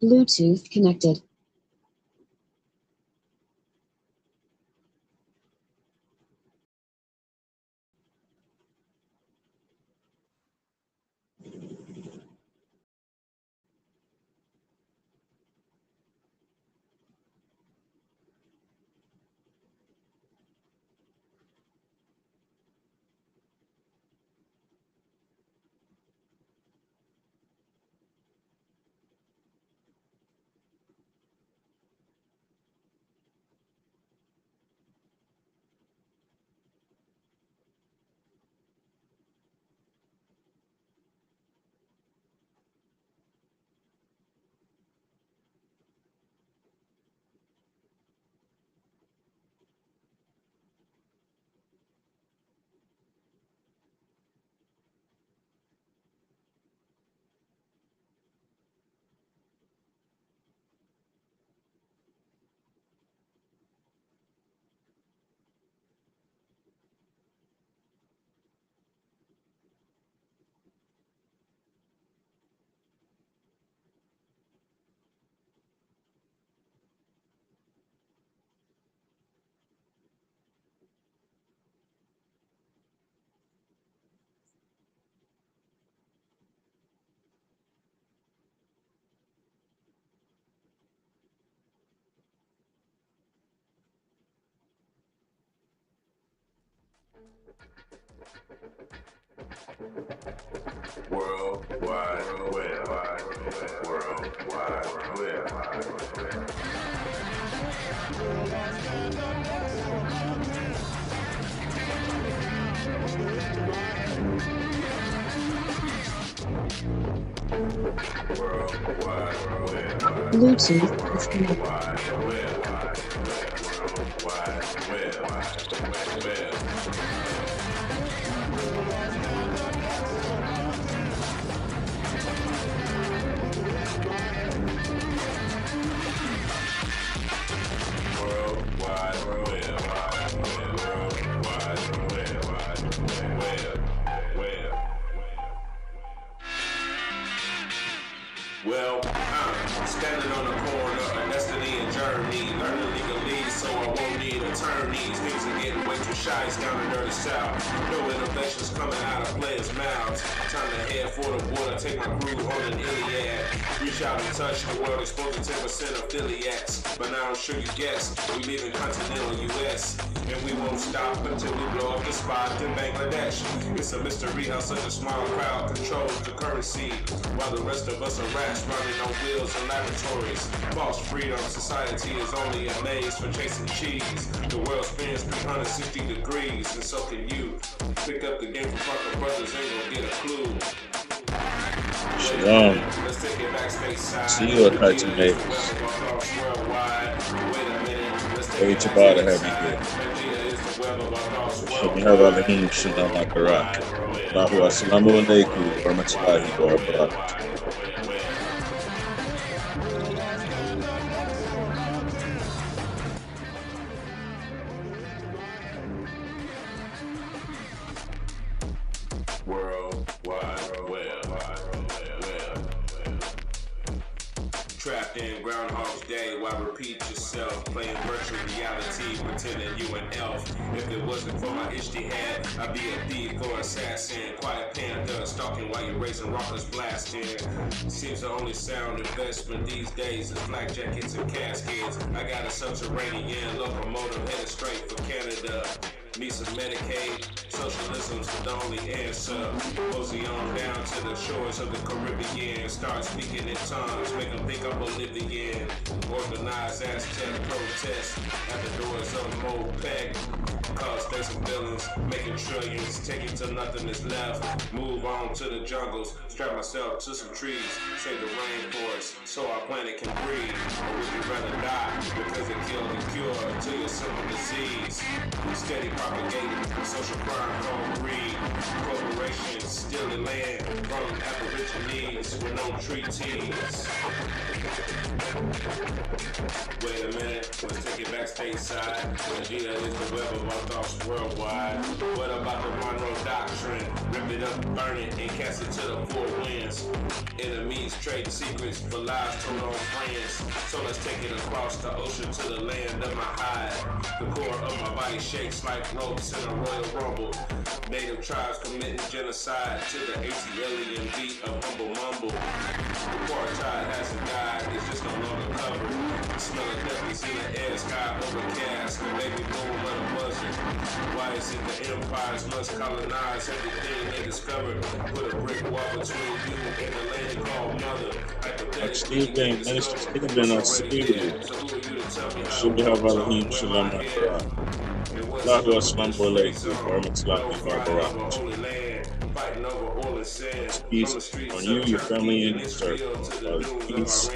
Bluetooth connected. World Wide Web. World Wide Web. World Wide Web. Bluetooth is connected. World Wide Web. World Wide Web. World Wide Web. Well, I'm standing on the corner of Destiny and Journey, learning legalese so I won't need attorneys. Things are getting way too shy, it's down in dirty south. No innovations coming out of players' mouths. Time to head for the border, take my crew on an Iliad. Reach out and touch the world, exposing 10% affiliates. But now I'm sure you guessed, we live in continental US. And we won't stop until we blow up the spot in Bangladesh. It's a mystery how such a small crowd controls the currency, while the rest of us are rats running on wheels in laboratories. False freedom society is only a maze for chasing cheese. The world spins 360 degrees, and so can you. Pick up the game from Parker Brothers, ain't gonna get a clue. Shalom. Let's take it back stateside. See you at Cartoon Neighbors. Hey, Tabata, have you good? Should we have our Lahim Shalom Akarak? Nahu Assalamu alaikum wa rahmatullahi wa barakatuh. World Wide Web. Trapped in Groundhog's Day, why repeat yourself? Playing virtual reality, pretending you an elf. If it wasn't for my ijtihad, I'd be a thief or assassin. Quiet panda, stalking while you're racing rockers blasting. Seems the only sound investment these days is black jackets and caskets. I got a subterranean locomotive headed straight for Canada. Need some Medicaid, socialism's the only answer. Mosey on down to the shores of the Caribbean. Start speaking in tongues, make them think I'm Bolivian. Organized Aztec protest at the doors of MOPEC. Cause there's some villains making trillions, taking till nothing is left. Move on to the jungles, strap myself to some trees, save the rainforest so our planet can breathe. Or would you rather die because it killed and cure to your simple disease? Steady propagating social crime called greed. Corporations stealing land from aborigines with no treaties. Wait a minute, let's take it back stateside. Nigeria is the web of our thoughts worldwide. What about the Monroe Doctrine? Rip it up, burn it, and cast it to the four winds. Enemies trading secrets for lies told on friends. So let's take it across the ocean to the land of my hide. The core of my body shakes like ropes in a royal rumble. Native tribes committing genocide to the alien beat of humble mumble. Apartheid hasn't died, it's just no longer covered. The smell of death is in the air, sky overcast. The baby boom but a buzzard. Why is it the empires must colonize everything they discovered? Put a brick wall between you and the land called mother. Stephen, Minister Stephen, I see you. Should have Alahim Shalom Akbar. Allahu Assalamu alaikum. Warahmatullahi wabarakatuh. Peace on you, your family, and your circle. Peace.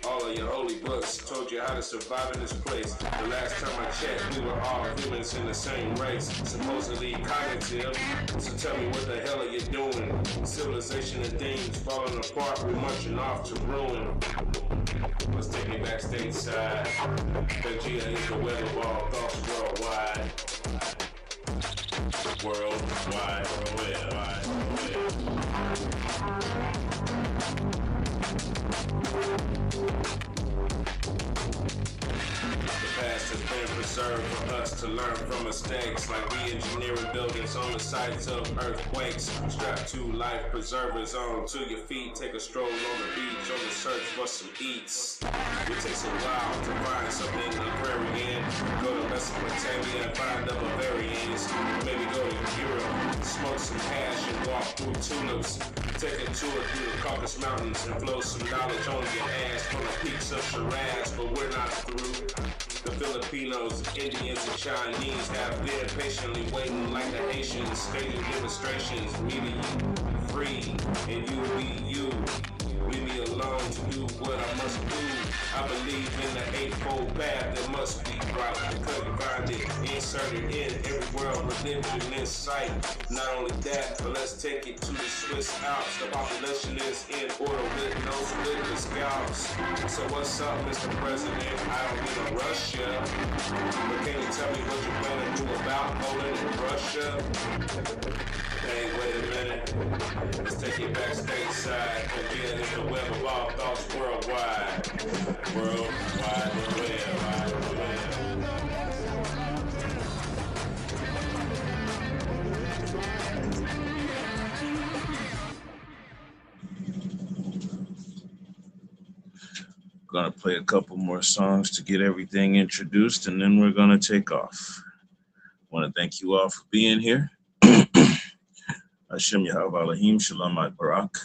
All of your holy books told you how to survive in this place. The last time I checked, we were all humans in the same race, supposedly cognitive. So tell me, what the hell are you doing? Civilization and things falling apart, we're marching off to ruin. Let's take it back stateside. Nigeria is the web of all thoughts worldwide. Worldwide. The past has been preserved for us to learn from mistakes, like re-engineering buildings on the sites of earthquakes. Strap two life preservers on to your feet. Take a stroll on the beach on the search for some eats. It takes a while to find something agrarian. Go to Mesopotamia and find the Bavarians. Maybe go to Europe, smoke some hash and walk through tulips. Take a tour through the Caucasus Mountains and flow some knowledge on your ass from the peaks of Shiraz, but we're not through. The Filipinos, Indians, and Chinese have been patiently waiting like the Haitians, staging demonstrations, meeting you free, and you be you. Leave me alone to do what I must do. I believe in the eightfold path that must be right. I couldn't find it inserted in every world redemption in sight. Not only that, but let's take it to the Swiss Alps. The population is in order with no split the scouts. So what's up, Mr. President? I don't mean to rush ya, but can you tell me what you plan to do about Poland and Russia? Hey, wait a minute. Let's take it back stateside. Again, it's the web of all thoughts worldwide. Worldwide, Gonna play a couple more songs to get everything introduced, and then we're gonna take off. Want to thank you all for being here. Hashem Yahweh Elohim Shalom Barak.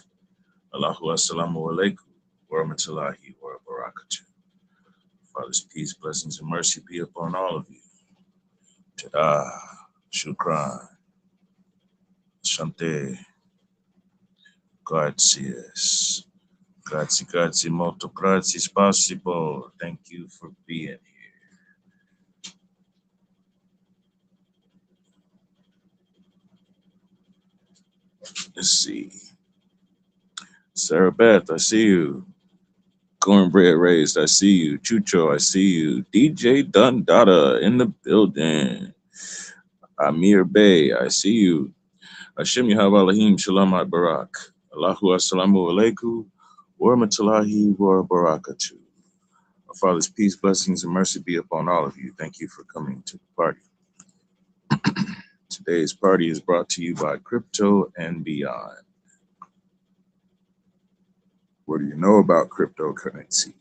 Allahu Assalamu alaikum wa rahmatullahi wa barakatuh. Father's peace, blessings, and mercy be upon all of you. Tada, Shukran, Shante, gracias. Grazie, molto grazie, spasibo. Thank you for being here. Let's see. Sarah Beth, I see you. Cornbread Raised, I see you. Chucho, I see you. DJ Dundada in the building. Amir Bey, I see you. Hashem Yahweh Elohim Shalom Barak. Allahu Assalamu alaikum wa rahmatullahi wa barakatuh. Our Father's peace, blessings, and mercy be upon all of you. Thank you for coming to the party. Today's party is brought to you by Crypto and Beyond. What do you know about cryptocurrency?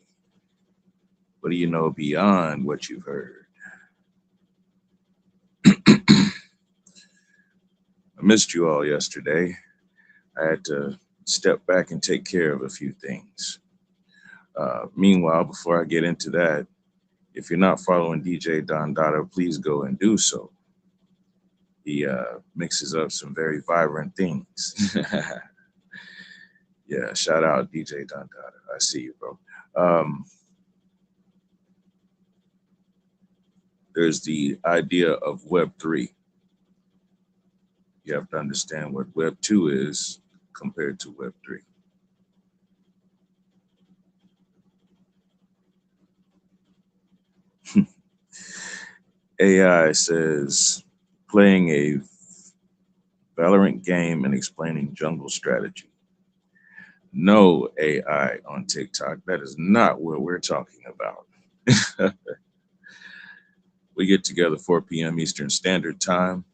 What do you know beyond what you've heard? I missed you all yesterday. I had to step back and take care of a few things. Meanwhile, before I get into that, if you're not following DJ Don Dada, please go and do so. He mixes up some very vibrant things. Yeah, shout out DJ Don Dada. I see you, bro. There's the idea of Web3. You have to understand what Web 2 is compared to Web 3. AI says playing a Valorant game and explaining jungle strategy. No AI on TikTok. That is not what we're talking about. We get together 4 p.m. Eastern Standard Time,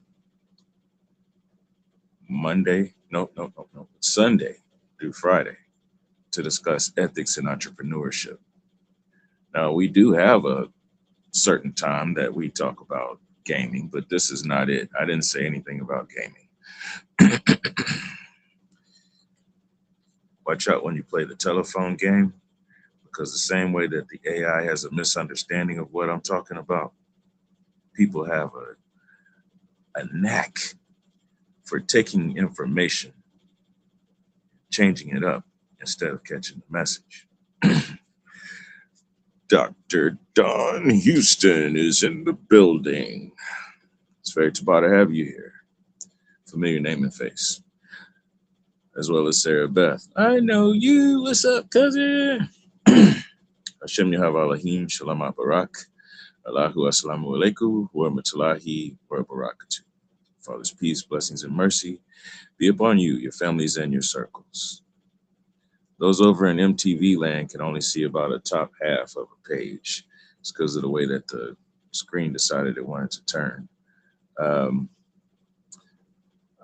Sunday through Friday to discuss ethics and entrepreneurship. Now, we do have a certain time that we talk about gaming, but this is not it. I didn't say anything about gaming. Watch out when you play the telephone game, because the same way that the AI has a misunderstanding of what I'm talking about, people have a knack for taking information, changing it up instead of catching the message. Dr. Don Houston is in the building. It's very Tabata to have you here. Familiar name and face. As well as Sarah Beth. I know you. What's up, cousin? Hashem Yahav Alahim Shalom Barak. Allahu Assalamu Alaikum wa rahmatullahi wa barakatuh. Father's peace, blessings, and mercy be upon you, your families, and your circles. Those over in MTV land can only see about a top half of a page. It's because of the way that the screen decided it wanted to turn. I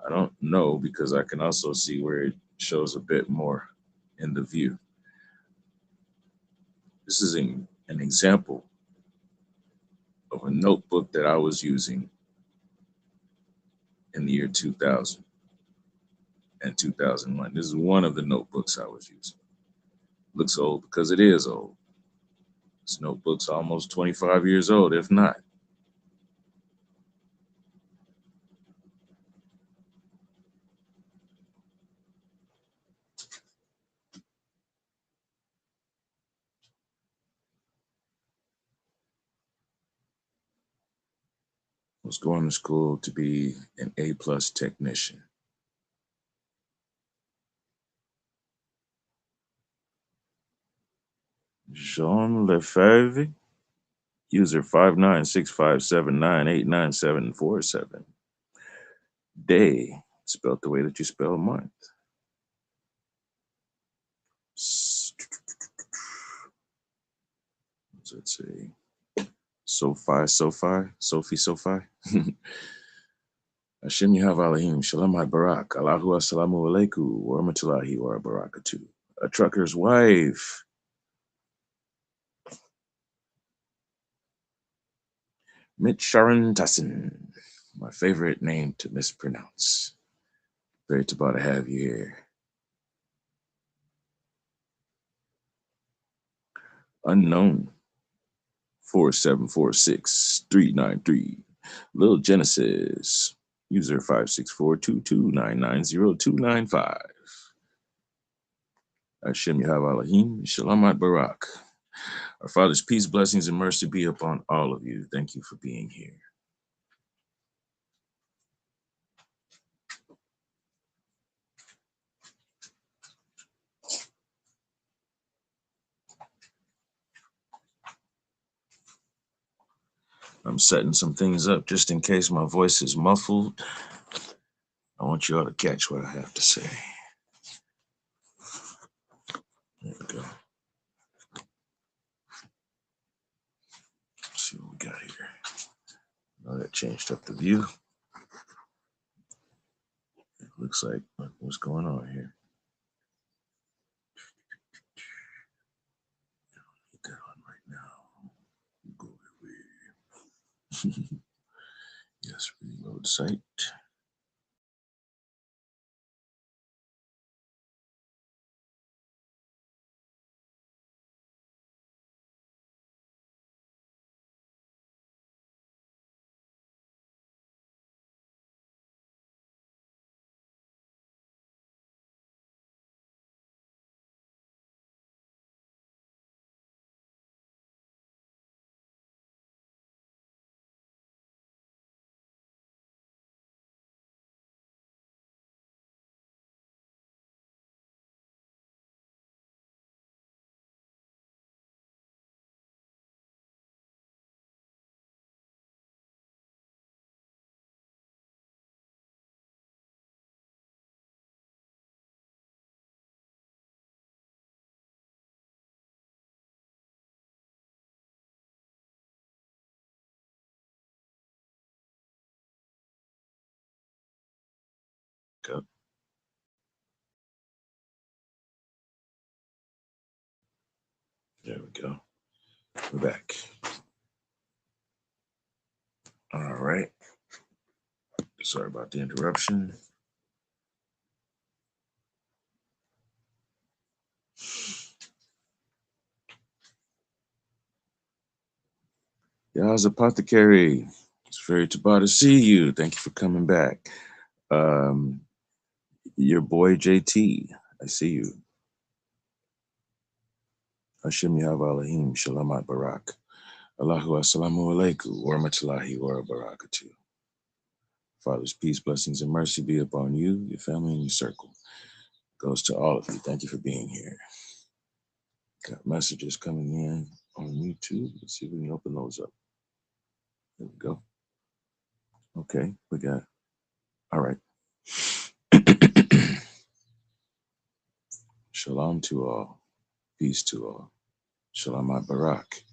don't know, because I can also see where it shows a bit more in the view. This is an example of a notebook that I was using in the year 2000 and 2001. This is one of the notebooks I was using. Looks old because it is old. This notebook's almost 25 years old, if not. I was going to school to be an A+ technician. Jean Lefebvre, user 59657989747. Day, spelled the way that you spell month. Let's see. Sophie. Hashem Yahav Alahim, Shalom Barak, Allahu Assalamu Alaikum, wa rahmatullahi wa barakatuh. A trucker's wife. Mitch Sharon Tassin, my favorite name to mispronounce. Very Tabata to have you here. Unknown 4746393. Lil Genesis, user 56422990295. Hashem Yahav Alahim, Shalom Barak. Our Father's peace, blessings, and mercy be upon all of you. Thank you for being here. I'm setting some things up just in case my voice is muffled. I want you all to catch what I have to say. There we go. Let's see what we got here. Now that changed up the view. It looks like what's going on here. I don't need that on right now. Go away. Yes, reload site. Cup. There we go. We're back. All right. Sorry about the interruption. Y'all's apothecary. It's very Taba to see you. Thank you for coming back. Your boy JT. I see you. Hashem Yahav Elohim Shalamat Barak. Allahu Assalamu Alaikum wa rahmatullahi wa barakatuh. Father's peace, blessings, and mercy be upon you, your family, and your circle. Goes to all of you. Thank you for being here. Got messages coming in on YouTube. Let's see if we can open those up. There we go. Okay, we got. All right. Shalom to all. Peace to all. Shalom Barak.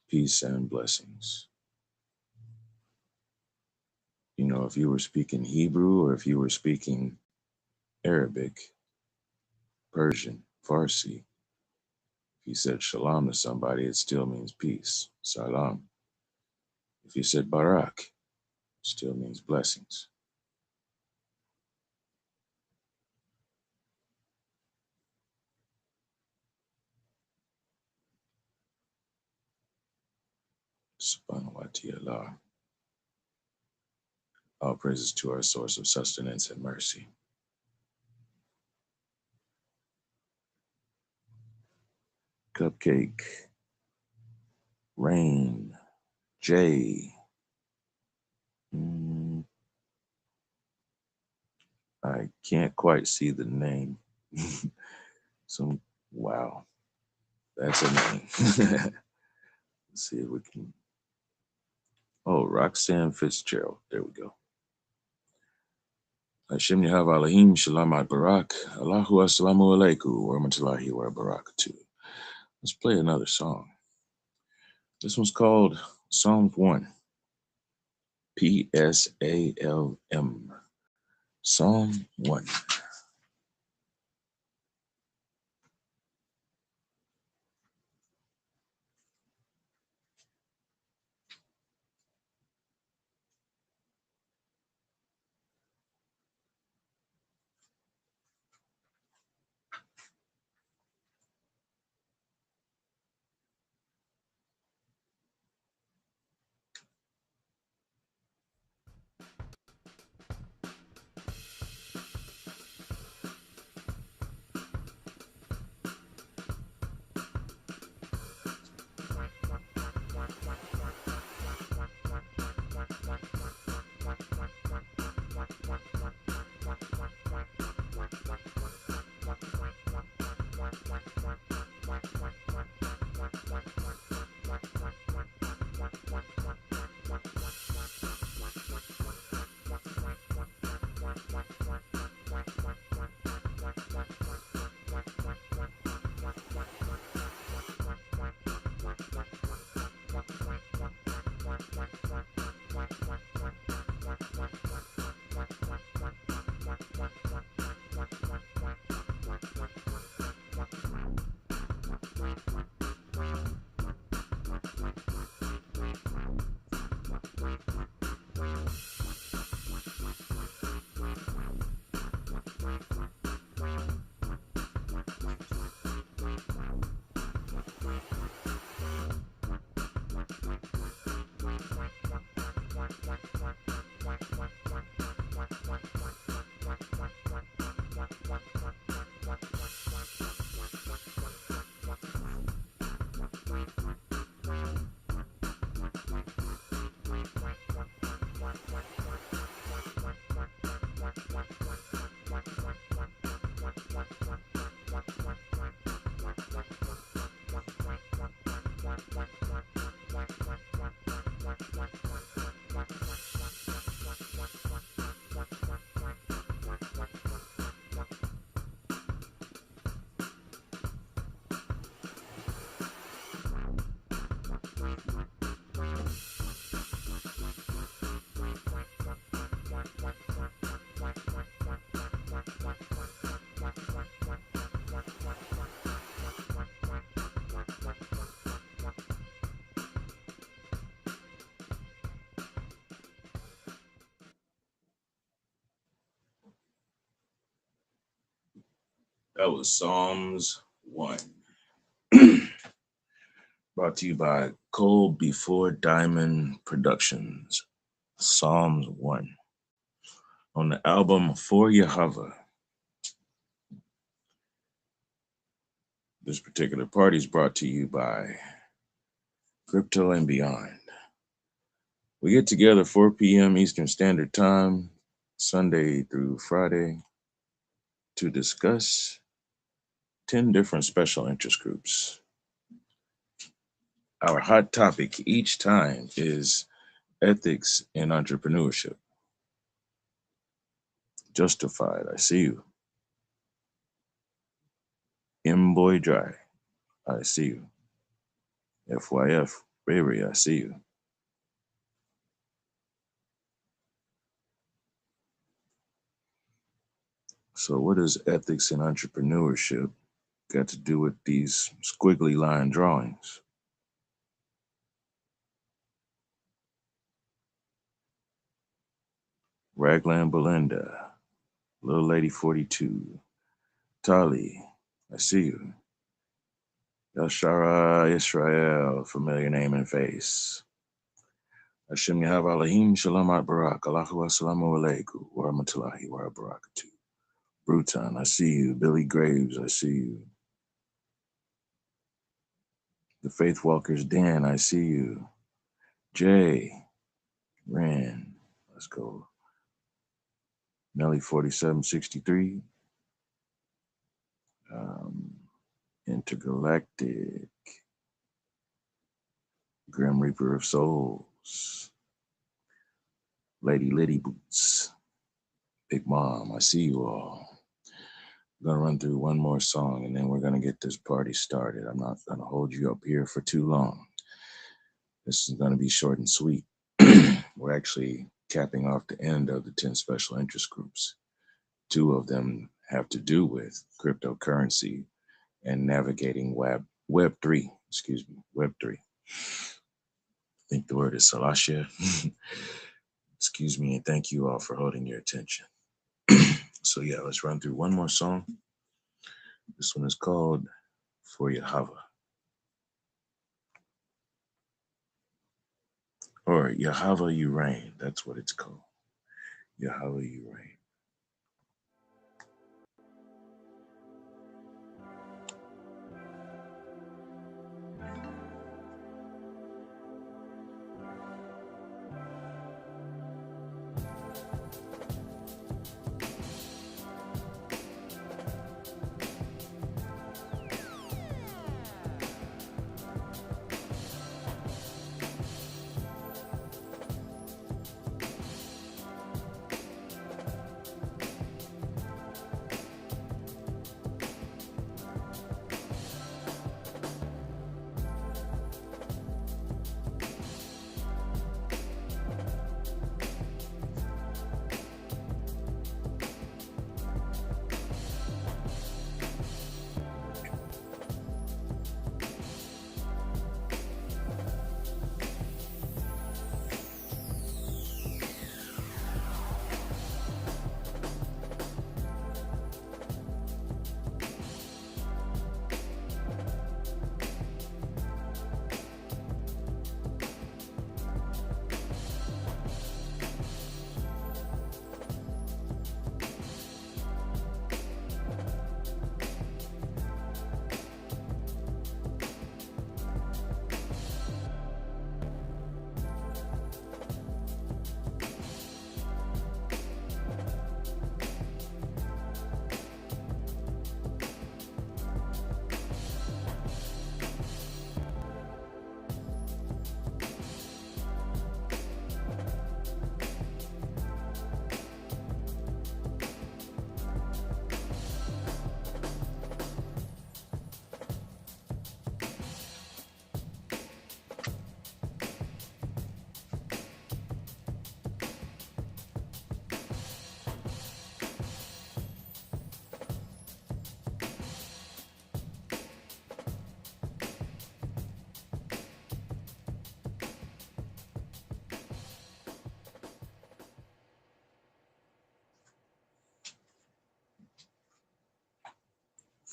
Peace and blessings. You know, if you were speaking Hebrew or if you were speaking Arabic, Persian, Farsi, if you said shalom to somebody, it still means peace. Salam. If you said barak, it still means blessings. Subhanahu wa ta'ala. All praises to our source of sustenance and mercy. Cupcake, Rain, Jay. I can't quite see the name. Wow, that's a name. Let's see if we can. Oh, Roxanne Fitzgerald. There we go. Hashem Yahav Elohim Shalamat Barak. Allahu Assalamu Alaikum wa rahmatullahi wa barakatuh. Let's play another song. This one's called Psalm 1. Psalm. Psalm 1. That was Psalms 1. Brought to you by Cole Before Diamond Productions. Psalms 1. On the album For Yahweh. This particular party is brought to you by Crypto and Beyond. We get together 4 p.m. Eastern Standard Time, Sunday through Friday, to discuss 10 different special interest groups. Our hot topic each time is ethics in entrepreneurship. Justified, I see you. M-Boy Dry, I see you. FYF, Baby, I see you. So what does ethics in entrepreneurship got to do with these squiggly line drawings? Raglan Belinda, Little Lady 42, Tali, I see you. Yashara Israel, familiar name and face. Hashem Yahav Alahim Shalom At Barak, Allahu Assalamu Alaikum, Wa Rahmatullahi Wa Barakatuh. Bruton, I see you. Billy Graves, I see you. The Faith Walkers, Dan, I see you. Jay, Rand, let's go. Nelly 4763. Intergalactic. Grim Reaper of Souls. Lady Liddy Boots. Big Mom, I see you all. I'm going to run through one more song and then we're going to get this party started. I'm not going to hold you up here for too long. This is going to be short and sweet. We're actually capping off the end of the 10 special interest groups. 2 of them have to do with cryptocurrency and navigating Web3. Web3. I think the word is Salasha. Excuse me, and thank you all for holding your attention. So yeah, let's run through one more song. This one is called For Yahweh. Or Yahweh You Reign, that's what it's called. Yahweh You Reign.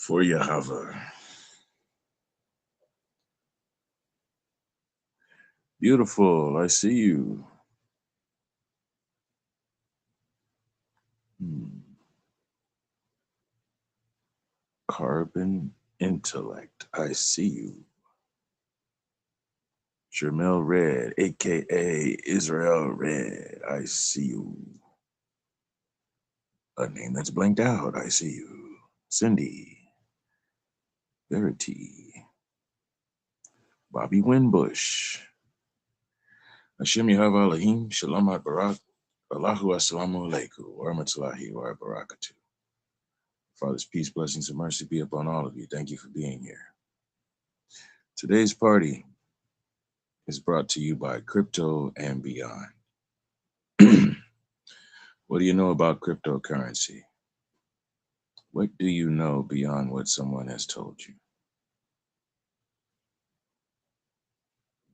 For Yahweh. Beautiful, I see you. Carbon Intellect, I see you. Jermel Red, aka Israel Red, I see you. A name that's blanked out, I see you. Cindy, Verity, Bobby Winbush, Hashem Yahweh Elohim, Shalom Barak, Allahu Assalamu Alaikum, wa rahmatullahi wa barakatuh. Father's peace, blessings, and mercy be upon all of you. Thank you for being here. Today's party is brought to you by Crypto and Beyond. What do you know about cryptocurrency? What do you know beyond what someone has told you?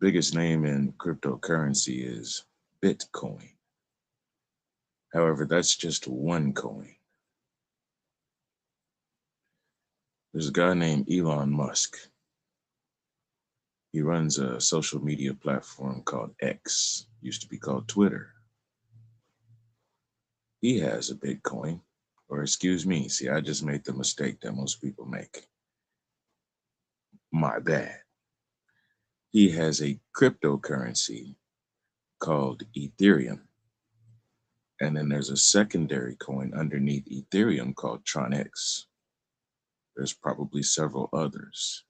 Biggest name in cryptocurrency is Bitcoin. However, that's just one coin. There's a guy named Elon Musk. He runs a social media platform called X, used to be called Twitter. He has a Bitcoin, or excuse me, see, I just made the mistake that most people make. My bad. He has a cryptocurrency called Ethereum. And then there's a secondary coin underneath Ethereum called TronX. There's probably several others.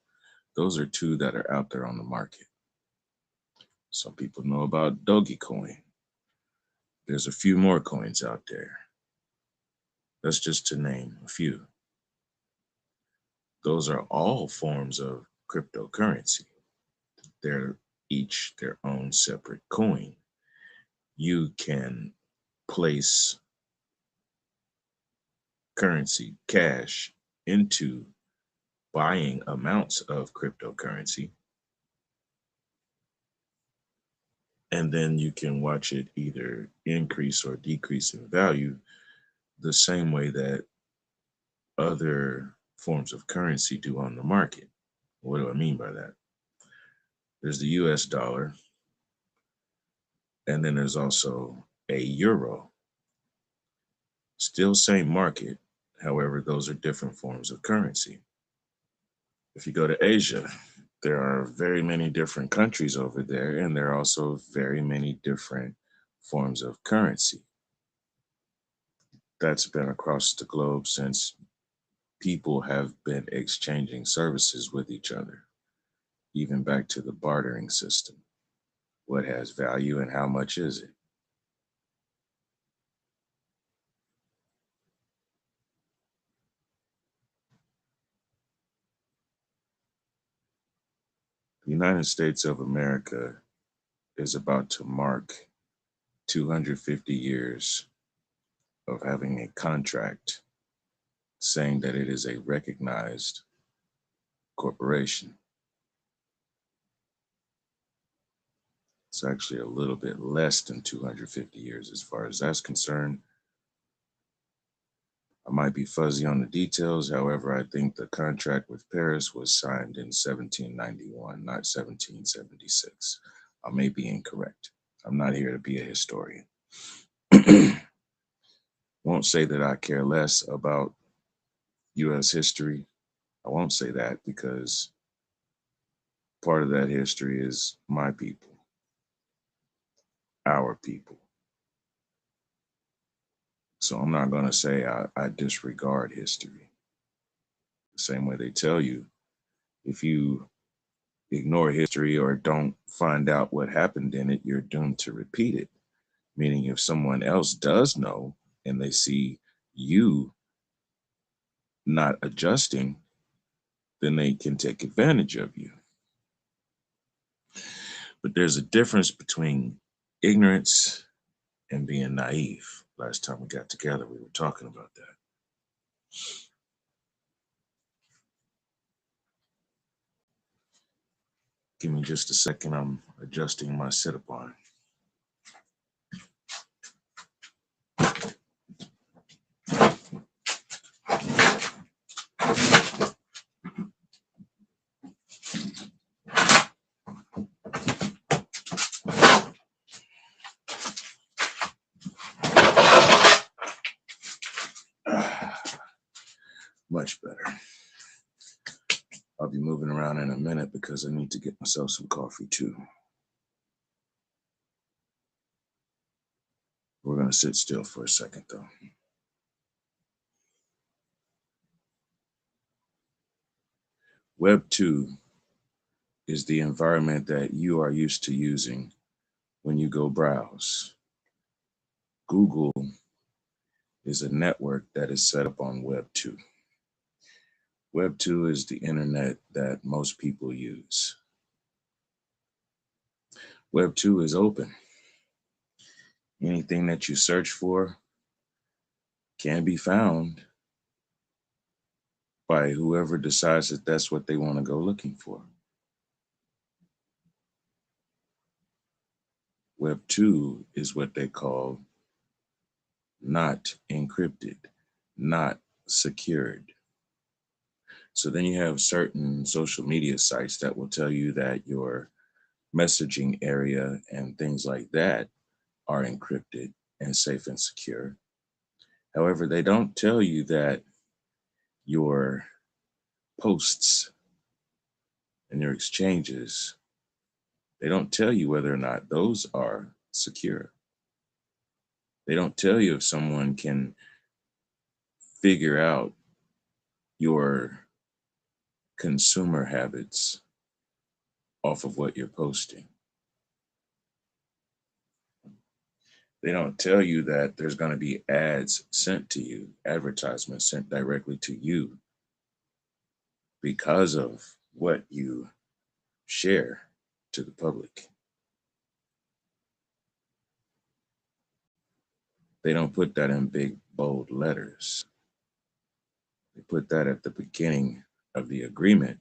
Those are two that are out there on the market. Some people know about Dogecoin. There's a few more coins out there. That's just to name a few. Those are all forms of cryptocurrency. They're each their own separate coin. You can place currency, cash, into buying amounts of cryptocurrency, and then you can watch it either increase or decrease in value the same way that other forms of currency do on the market. What do I mean by that? There's the US dollar, and then there's also a euro. Still same market, however, those are different forms of currency. If you go to Asia, there are very many different countries over there, and there are also very many different forms of currency. That's been across the globe since people have been exchanging services with each other, even back to the bartering system. What has value and how much is it? The United States of America is about to mark 250 years of having a contract saying that it is a recognized corporation. It's actually a little bit less than 250 years as far as that's concerned. I might be fuzzy on the details. However, I think the contract with Paris was signed in 1791, not 1776. I may be incorrect. I'm not here to be a historian. Won't say that I care less about U.S. history. I won't say that because part of that history is my people, our people. So I'm not going to say I disregard history. The same way they tell you, if you ignore history or don't find out what happened in it, you're doomed to repeat it. Meaning if someone else does know and they see you not adjusting, then they can take advantage of you. But there's a difference between ignorance and being naive. Last time we got together, we were talking about that. Give me just a second. I'm adjusting my sit-upon. I'll be moving around in a minute because I need to get myself some coffee too. We're going to sit still for a second though. Web 2 is the environment that you are used to using when you go browse. Google is a network that is set up on Web 2. Web 2 is the internet that most people use. Web 2 is open. Anything that you search for can be found by whoever decides that that's what they want to go looking for. Web 2 is what they call not encrypted, not secured. So then you have certain social media sites that will tell you that your messaging area and things like that are encrypted and safe and secure. However, they don't tell you that your posts and your exchanges, they don't tell you whether or not those are secure. They don't tell you if someone can figure out your consumer habits off of what you're posting. They don't tell you that there's going to be ads sent to you, advertisements sent directly to you because of what you share to the public. They don't put that in big, bold letters. They put that at the beginning of the agreement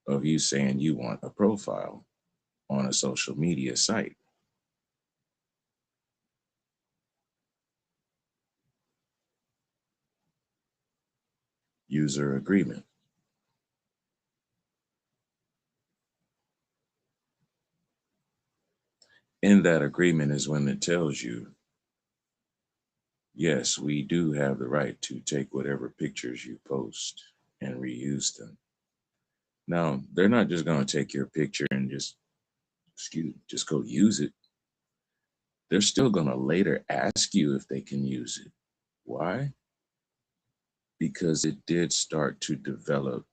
of you saying you want a profile on a social media site. User agreement. In that agreement is when it tells you, yes, we do have the right to take whatever pictures you post and reuse them. Now, they're not just going to take your picture and just go use it. They're still going to later ask you if they can use it. Why? Because it did start to develop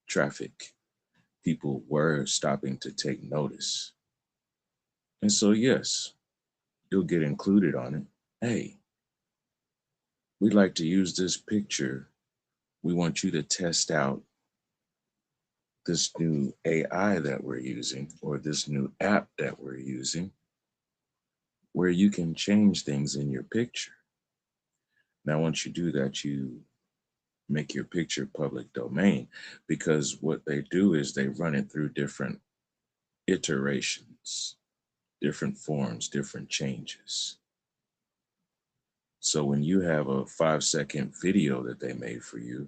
traffic. People were stopping to take notice. And so, yes, you'll get included on it. Hey, we'd like to use this picture. We want you to test out this new AI that we're using or this new app that we're using where you can change things in your picture. Now, once you do that, you make your picture public domain because what they do is they run it through different iterations, different forms, different changes. So when you have a 5-second video that they made for you,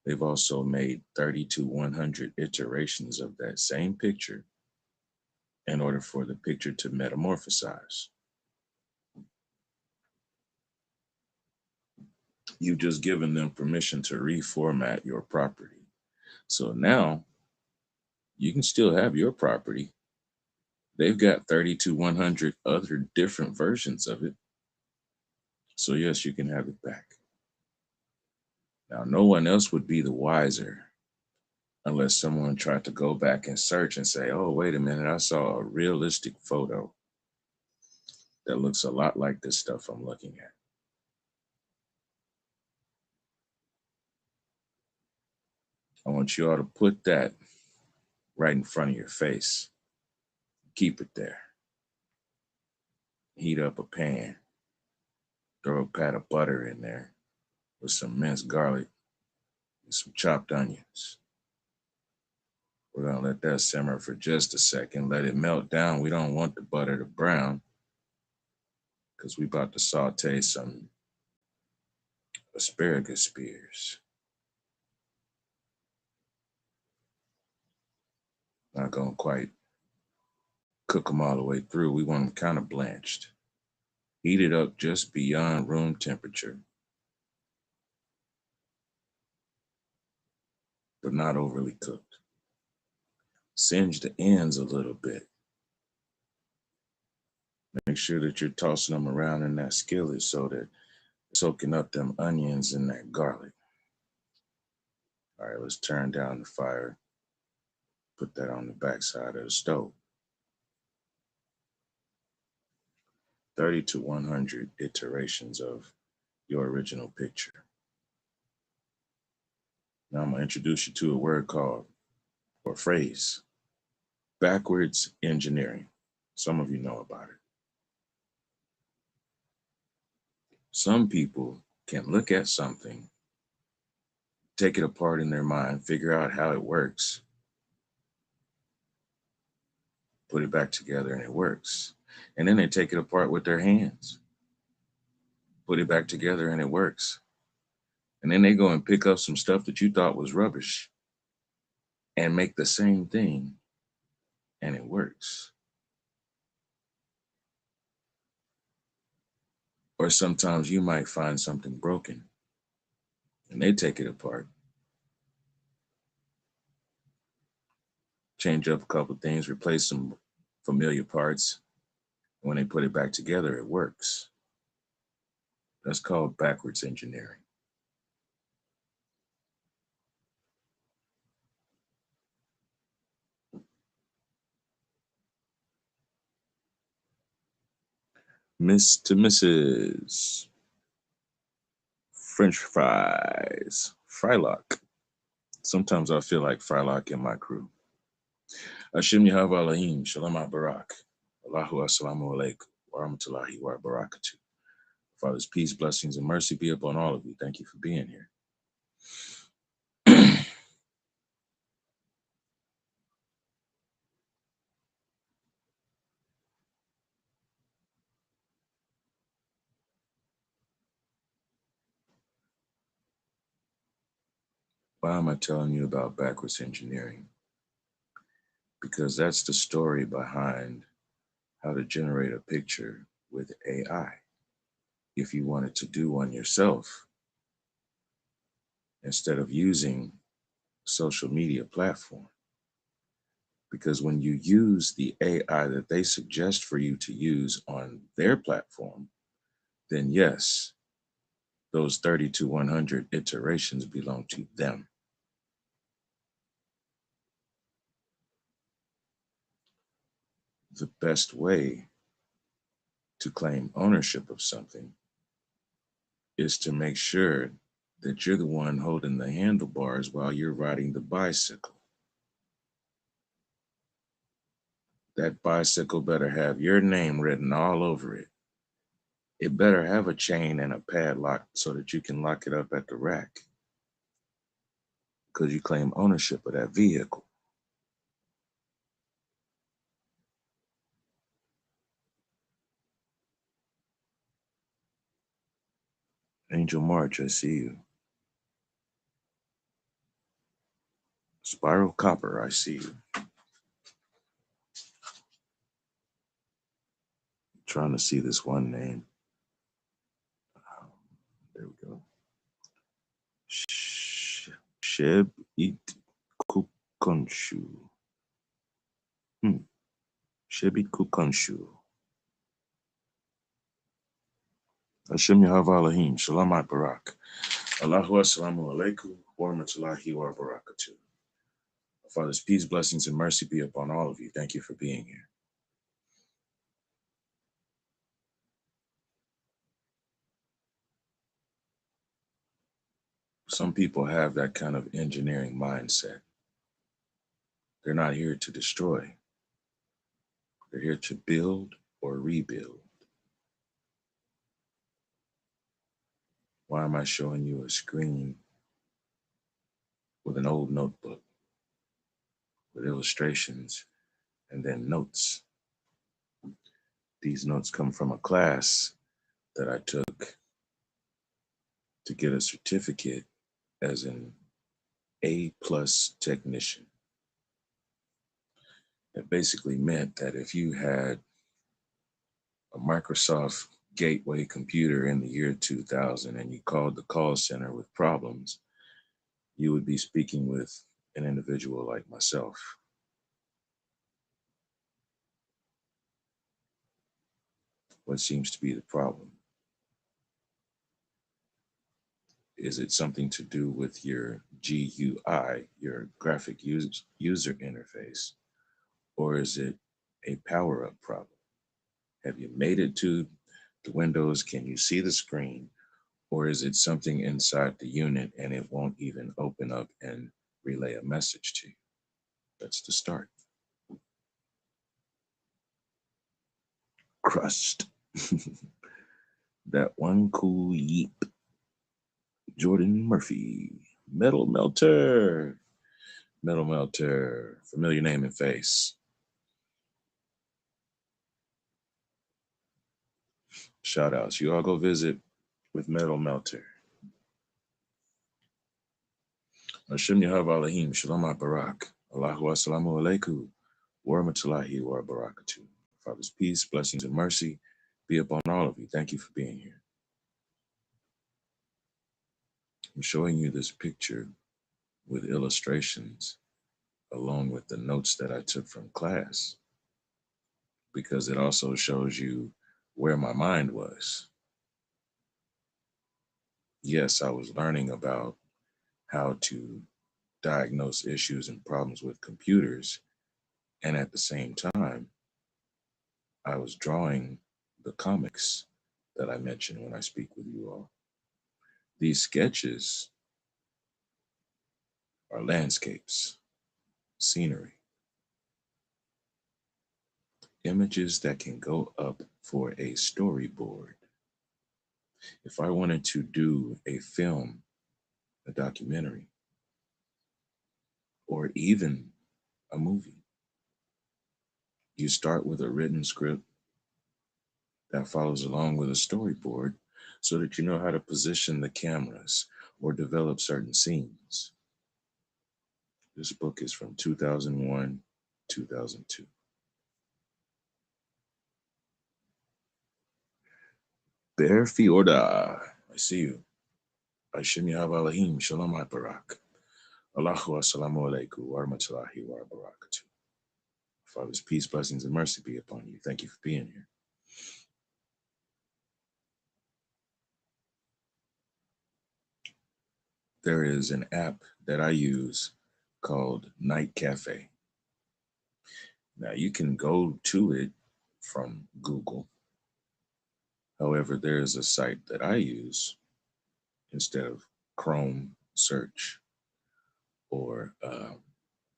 they've also made 30 to 100 iterations of that same picture in order for the picture to metamorphosize. You've just given them permission to reformat your property. So now you can still have your property. They've got 30 to 100 other different versions of it. So yes, you can have it back. Now, no one else would be the wiser unless someone tried to go back and search and say, oh, wait a minute, I saw a realistic photo that looks a lot like this stuff I'm looking at. I want you all to put that right in front of your face. Keep it there. Heat up a pan. Throw a pat of butter in there with some minced garlic and some chopped onions. We're going to let that simmer for just a second. Let it melt down. We don't want the butter to brown because we're about to saute some asparagus spears. Not going to quite cook them all the way through. We want them kind of blanched. Heat it up just beyond room temperature, but not overly cooked. Singe the ends a little bit. Make sure that you're tossing them around in that skillet so that it's soaking up them onions and that garlic. All right, let's turn down the fire. Put that on the back side of the stove. 30 to 100 iterations of your original picture. Now I'm going to introduce you to a word called, or phrase, backwards engineering. Some of you know about it. Some people can look at something, take it apart in their mind, figure out how it works, put it back together, and it works. And then they take it apart with their hands, put it back together, and it works. And then they go and pick up some stuff that you thought was rubbish and make the same thing, and it works. Or sometimes you might find something broken and they take it apart, change up a couple things, replace some familiar parts. When they put it back together, it works. That's called backwards engineering. Miss to Mrs. French fries. Frylock. Sometimes I feel like Frylock in my crew. Ashim Yahav Alahim, Shalom Barak. Allahu Assalamu alaikum. Wa rahmatullahi wa barakatuh. Father's peace, blessings, and mercy be upon all of you. Thank you for being here. Why am I telling you about backwards engineering? Because that's the story behind how to generate a picture with AI. If you wanted to do one yourself, instead of using social media platform. Because when you use the AI that they suggest for you to use on their platform, then yes, those 30 to 100 iterations belong to them. The best way to claim ownership of something is to make sure that you're the one holding the handlebars while you're riding the bicycle. That bicycle better have your name written all over it. It better have a chain and a padlock so that you can lock it up at the rack, because you claim ownership of that vehicle. Angel March, I see you. Spiral Copper, I see you. Trying to see this one name. There we go. Sheb It Kukonshu. Shebit Kukonshu. Hashem Yahav Alahim. Shalamat Barak. Allahu Assalamu alaikum. Wa rahmatullahi wa barakatuh. Father's peace, blessings, and mercy be upon all of you. Thank you for being here. Some people have that kind of engineering mindset. They're not here to destroy. They're here to build or rebuild. Why am I showing you a screen with an old notebook with illustrations and then notes? These notes come from a class that I took to get a certificate as an A+ technician. It basically meant that if you had a Microsoft Gateway computer in the year 2000 and you called the call center with problems, you would be speaking with an individual like myself. What seems to be the problem? Is it something to do with your GUI, your graphic user interface, or is it a power up problem? Have you made it to the windows? Can you see the screen? Or is it something inside the unit and it won't even open up and relay a message to you? That's the start. Crust. That one cool yeep. Jordan Murphy. Metal Melter. Metal Melter. Familiar name and face. Shout outs. You all go visit with Metal Melter. Hashem Yahab Alahim. Shalom Barak. Allahu Assalamu Alaikum. Wa rahmatullahi wa barakatuh. Father's peace, blessings, and mercy be upon all of you. Thank you for being here. I'm showing you this picture with illustrations along with the notes that I took from class because it also shows you where my mind was. Yes, I was learning about how to diagnose issues and problems with computers, and at the same time, I was drawing the comics that I mentioned when I speak with you all. These sketches are landscapes, scenery, images that can go up for a storyboard. If I wanted to do a film, a documentary, or even a movie, you start with a written script that follows along with a storyboard so that you know how to position the cameras or develop certain scenes. This book is from 2001, 2002. Bear Fiorda, I see you. Hashem Yahab Alahim, Shalom Barak. Allahu Assalamu Alaikum, wa rahmatullahi wa barakatuh. Father's peace, blessings, and mercy be upon you. Thank you for being here. There is an app that I use called Night Cafe. Now you can go to it from Google. However, there is a site that I use instead of Chrome search or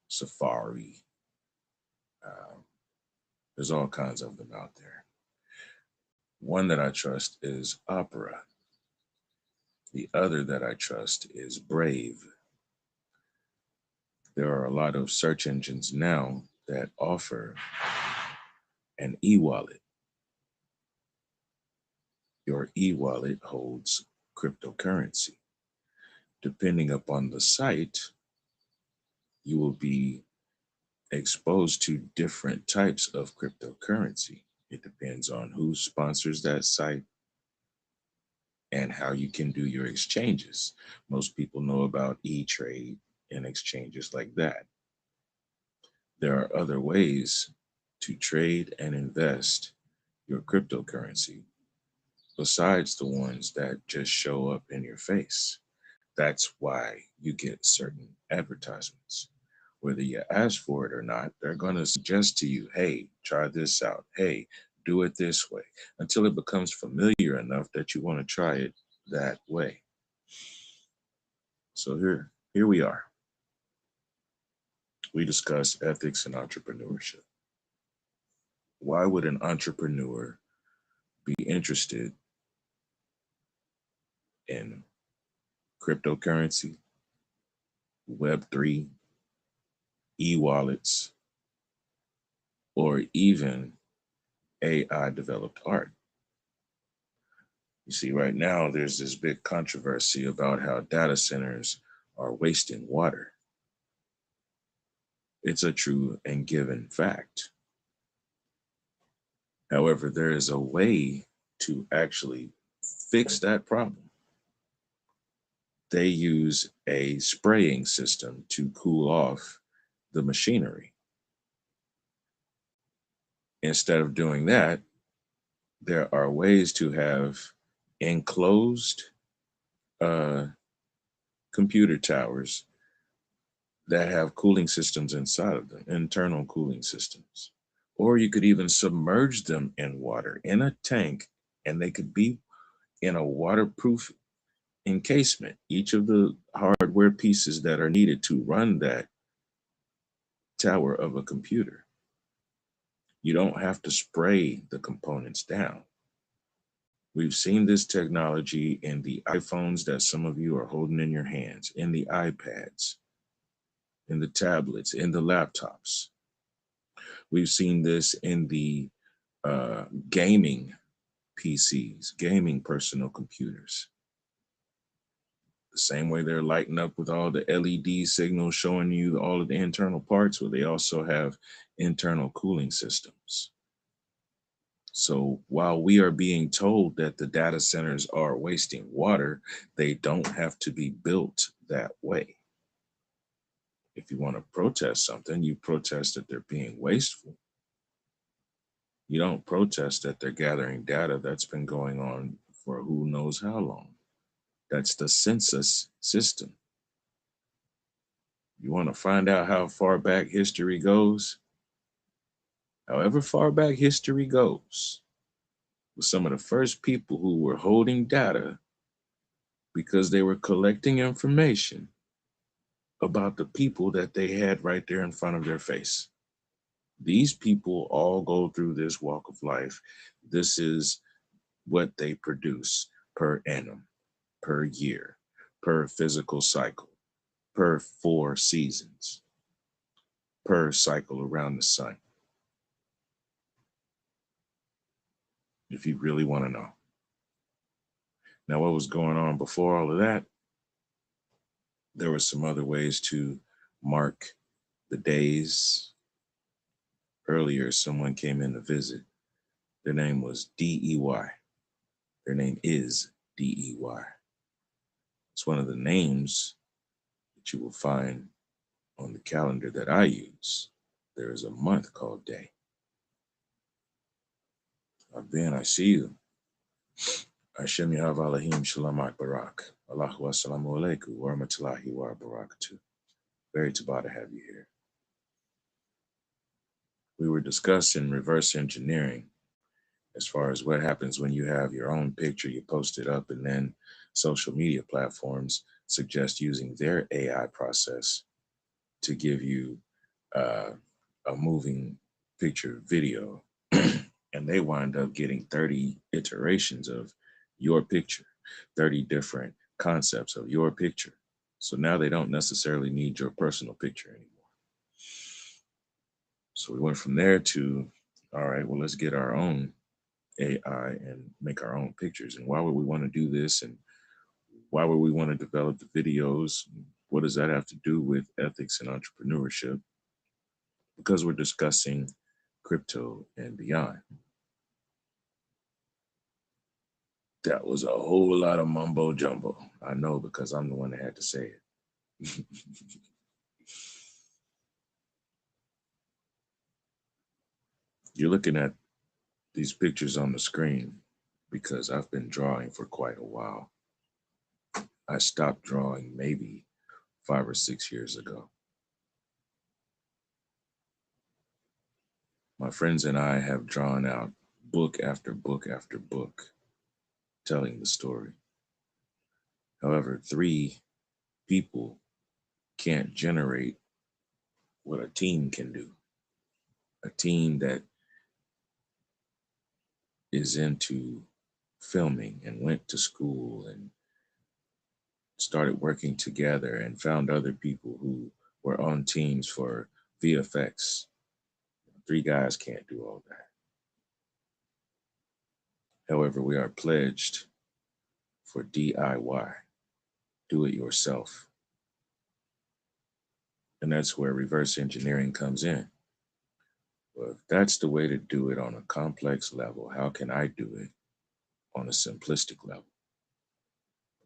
Safari. There's all kinds of them out there. One that I trust is Opera. The other that I trust is Brave. There are a lot of search engines now that offer an e-wallet. Your e-wallet holds cryptocurrency. Depending upon the site, you will be exposed to different types of cryptocurrency. It depends on who sponsors that site and how you can do your exchanges. Most people know about E-Trade and exchanges like that. There are other ways to trade and invest your cryptocurrency besides the ones that just show up in your face. That's why you get certain advertisements. Whether you ask for it or not, they're going to suggest to you, hey, try this out. Hey, do it this way, until it becomes familiar enough that you want to try it that way. So here we are. We discuss ethics and entrepreneurship. Why would an entrepreneur be interested in cryptocurrency, Web3, e-wallets, or even AI developed art? You see, right now, there's this big controversy about how data centers are wasting water. It's a true and given fact. However, there is a way to actually fix that problem. They use a spraying system to cool off the machinery. Instead of doing that, there are ways to have enclosed uh, computer towers that have cooling systems inside of them, internal cooling systems. Or you could even submerge them in water in a tank, and they could be in a waterproof encasement. Each of the hardware pieces that are needed to run that tower of a computer. You don't have to spray the components down. We've seen this technology in the iPhones that some of you are holding in your hands, in the iPads, in the tablets, in the laptops. We've seen this in the gaming PCs, gaming personal computers. The same way they're lighting up with all the LED signals showing you all of the internal parts, where they also have internal cooling systems. So while we are being told that the data centers are wasting water, they don't have to be built that way. If you want to protest something, you protest that they're being wasteful. You don't protest that they're gathering data that's been going on for who knows how long. That's the census system. You want to find out how far back history goes? However far back history goes, with some of the first people who were holding data because they were collecting information about the people that they had right there in front of their face. These people all go through this walk of life. This is what they produce per annum, per year, per physical cycle, per 4 seasons, per cycle around the sun. If you really want to know. Now, what was going on before all of that? There were some other ways to mark the days. Earlier, someone came in to visit. Their name was DEY. Their name is DEY. It's one of the names that you will find on the calendar that I use. There is a month called Day. Ben, I see you. Hashem Yahav Alahim Shalamak Barak. Allahu Assalamu Alaikum wa rahmatullahi wa barakatuh. Very tabah to have you here. We were discussing reverse engineering as far as what happens when you have your own picture, you post it up, and then social media platforms suggest using their AI process to give you a moving picture video. And they wind up getting 30 iterations of your picture, 30 different concepts of your picture. So now they don't necessarily need your personal picture anymore. So we went from there to, all right, well, let's get our own AI and make our own pictures. And why would we want to do this? And why would we want to develop the videos? What does that have to do with ethics and entrepreneurship? Because we're discussing crypto and beyond. That was a whole lot of mumbo jumbo. I know, because I'm the one that had to say it. You're looking at these pictures on the screen because I've been drawing for quite a while. I stopped drawing maybe 5 or 6 years ago. My friends and I have drawn out book after book after book telling the story. However, 3 people can't generate what a team can do. A team that is into filming and went to school and started working together and found other people who were on teams for VFX. 3 guys can't do all that. However, we are pledged for DIY, do it yourself. And that's where reverse engineering comes in. Well, if that's the way to do it on a complex level, how can I do it on a simplistic level?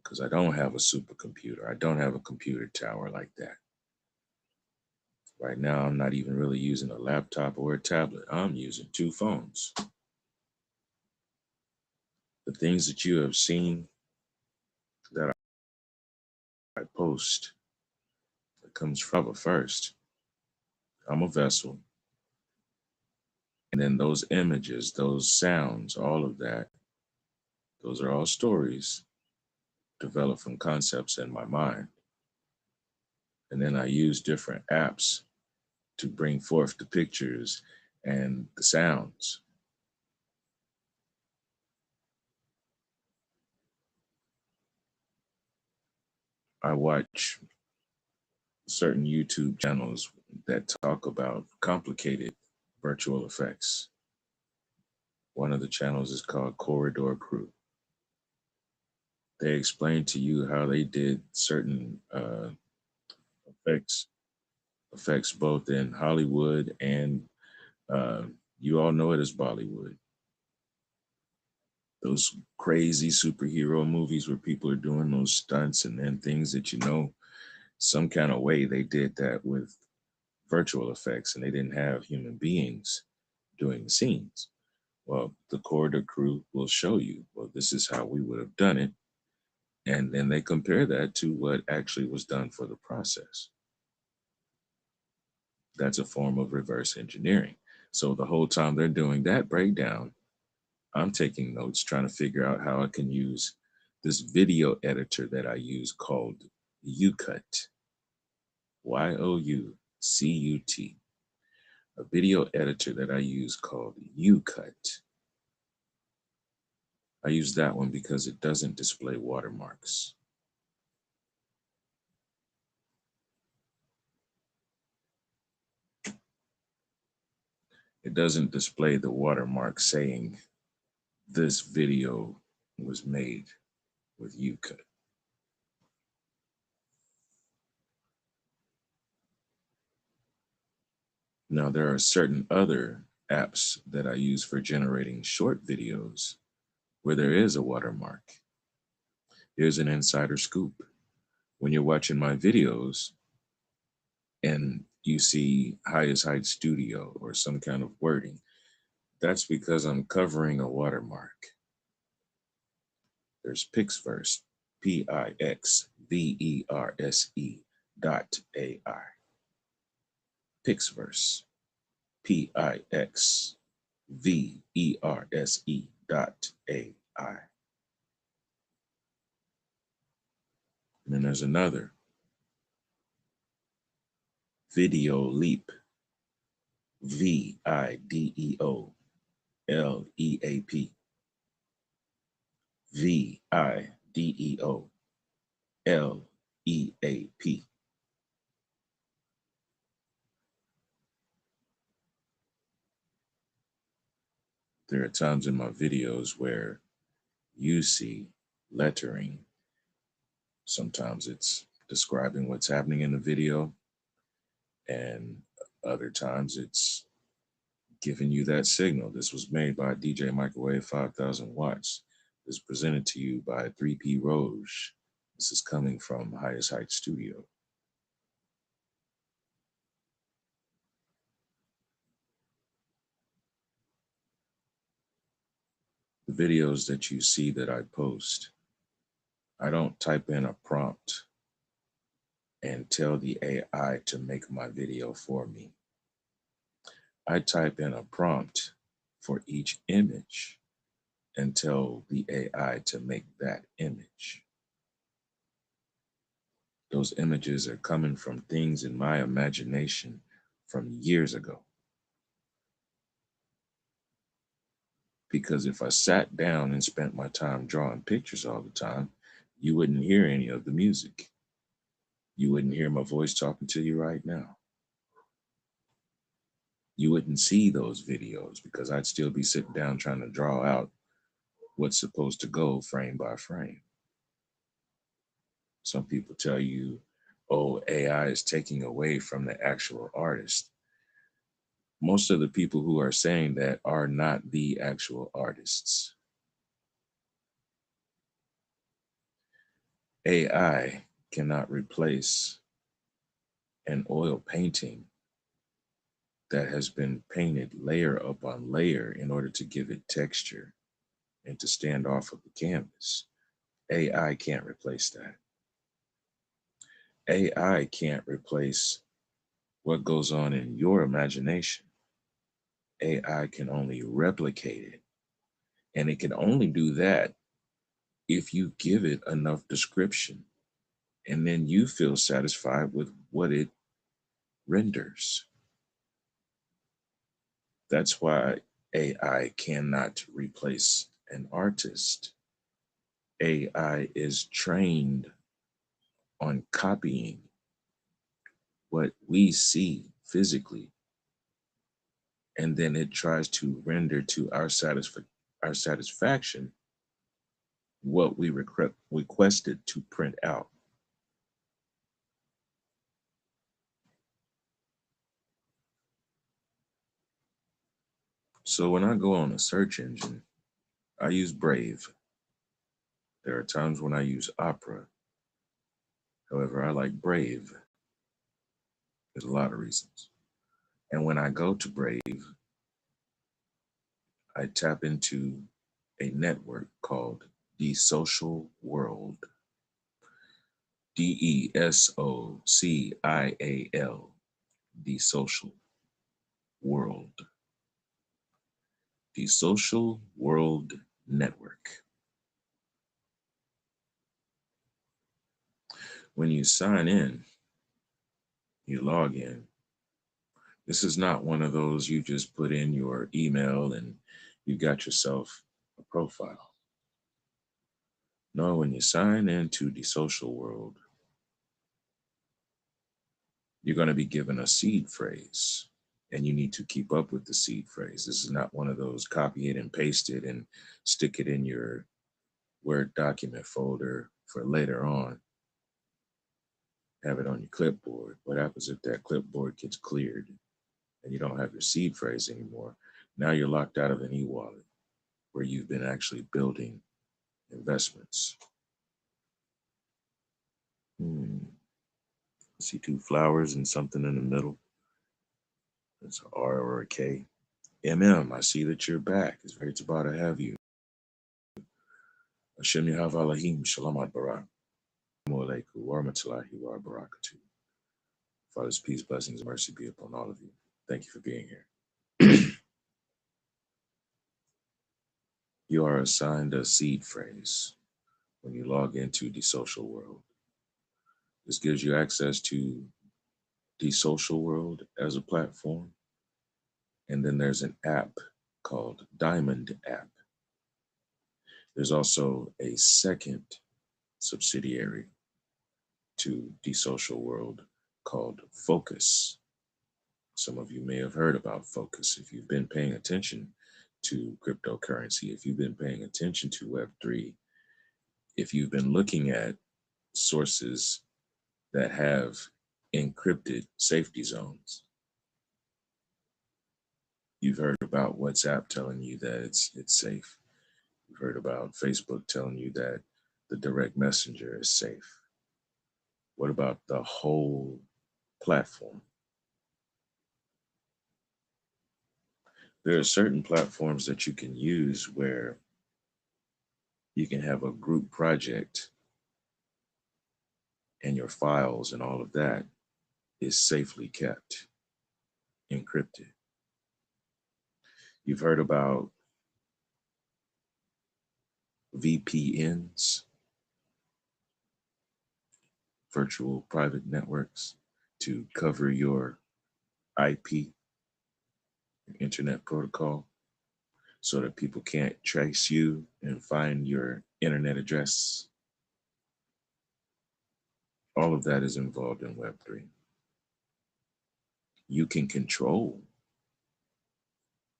Because I don't have a supercomputer. I don't have a computer tower like that. Right now, I'm not even really using a laptop or a tablet. I'm using 2 phones. The things that you have seen that I post, it comes from a first. I'm a vessel. And then those images, those sounds, all of that, those are all stories developed from concepts in my mind. And then I use different apps to bring forth the pictures and the sounds. I watch certain YouTube channels that talk about complicated virtual effects. One of the channels is called Corridor Crew. They explain to you how they did certain effects, effects both in Hollywood and uh, you all know it as Bollywood. Those crazy superhero movies where people are doing those stunts and then things that some kind of way they did that with virtual effects and they didn't have human beings doing the scenes. Well, the Corridor Crew will show you, well, this is how we would have done it. And then they compare that to what actually was done for the process. That's a form of reverse engineering. So the whole time they're doing that breakdown, I'm taking notes, trying to figure out how I can use this video editor that I use called YouCut, Youcut, a video editor that I use called YouCut. I use that one because it doesn't display watermarks. It doesn't display the watermark saying this video was made with YouCut. Now, there are certain other apps that I use for generating short videos where there is a watermark. Here's an insider scoop. When you're watching my videos and you see Highest Height Studio or some kind of wording, that's because I'm covering a watermark. There's Pixverse, Pixverse.ai. Pixverse, Pixverse.ai. And then there's another, Video Leap, Videoleap, Videoleap. There are times in my videos where you see lettering. Sometimes it's describing what's happening in the video, and other times it's giving you that signal. This was made by DJ Microwave 5000 watts. This is presented to you by 3P Roge. This is coming from Highest Height Studio. The videos that you see that I post, I don't type in a prompt and tell the AI to make my video for me. I type in a prompt for each image and tell the AI to make that image. Those images are coming from things in my imagination from years ago. Because if I sat down and spent my time drawing pictures all the time, you wouldn't hear any of the music. You wouldn't hear my voice talking to you right now. You wouldn't see those videos because I'd still be sitting down trying to draw out what's supposed to go frame by frame. Some people tell you, oh, AI is taking away from the actual artist. Most of the people who are saying that are not the actual artists. AI cannot replace an oil painting that has been painted layer upon layer in order to give it texture. and to stand off of the canvas. AI can't replace that. AI can't replace what goes on in your imagination. AI can only replicate it. And it can only do that if you give it enough description and then you feel satisfied with what it renders. That's why AI cannot replace an artist. AI is trained on copying what we see physically, and then it tries to render to our satisfaction what we requested to print out. So when I go on a search engine, I use Brave. There are times when I use Opera. However, I like Brave. There's a lot of reasons. And when I go to Brave, I tap into a network called The Social World. DESOCIAL. The Social World. The Social World Network. When you sign in, you log in. This is not one of those you just put in your email and you got yourself a profile. No, when you sign into the social world, you're going to be given a seed phrase and you need to keep up with the seed phrase. This is not one of those copy it and paste it and stick it in your Word document folder for later on. Have it on your clipboard. What happens if that clipboard gets cleared and you don't have your seed phrase anymore? Now you're locked out of an e-wallet where you've been actually building investments. I see two flowers and something in the middle. It's an R or a K. I see that you're back. It's very about to have you. Hashem Yahav Alahim Shalamat Barak. Alaikum wa rahmatullahi wa barakatuh. Father's peace, blessings, and mercy be upon all of you. Thank you for being here. You are assigned a seed phrase when you log into the social world. This gives you access to the social world as a platform. And then there's an app called Diamond App. There's also a second subsidiary to the social world called Focus. Some of you may have heard about Focus if you've been paying attention to cryptocurrency, if you've been paying attention to Web3, if you've been looking at sources that have encrypted safety zones. You've heard about WhatsApp telling you that it's safe. You've heard about Facebook telling you that the direct messenger is safe. What about the whole platform? There are certain platforms that you can use where you can have a group project and your files and all of that is safely kept, encrypted. You've heard about VPNs, virtual private networks, to cover your IP, internet protocol, so that people can't trace you and find your internet address. All of that is involved in Web3. You can control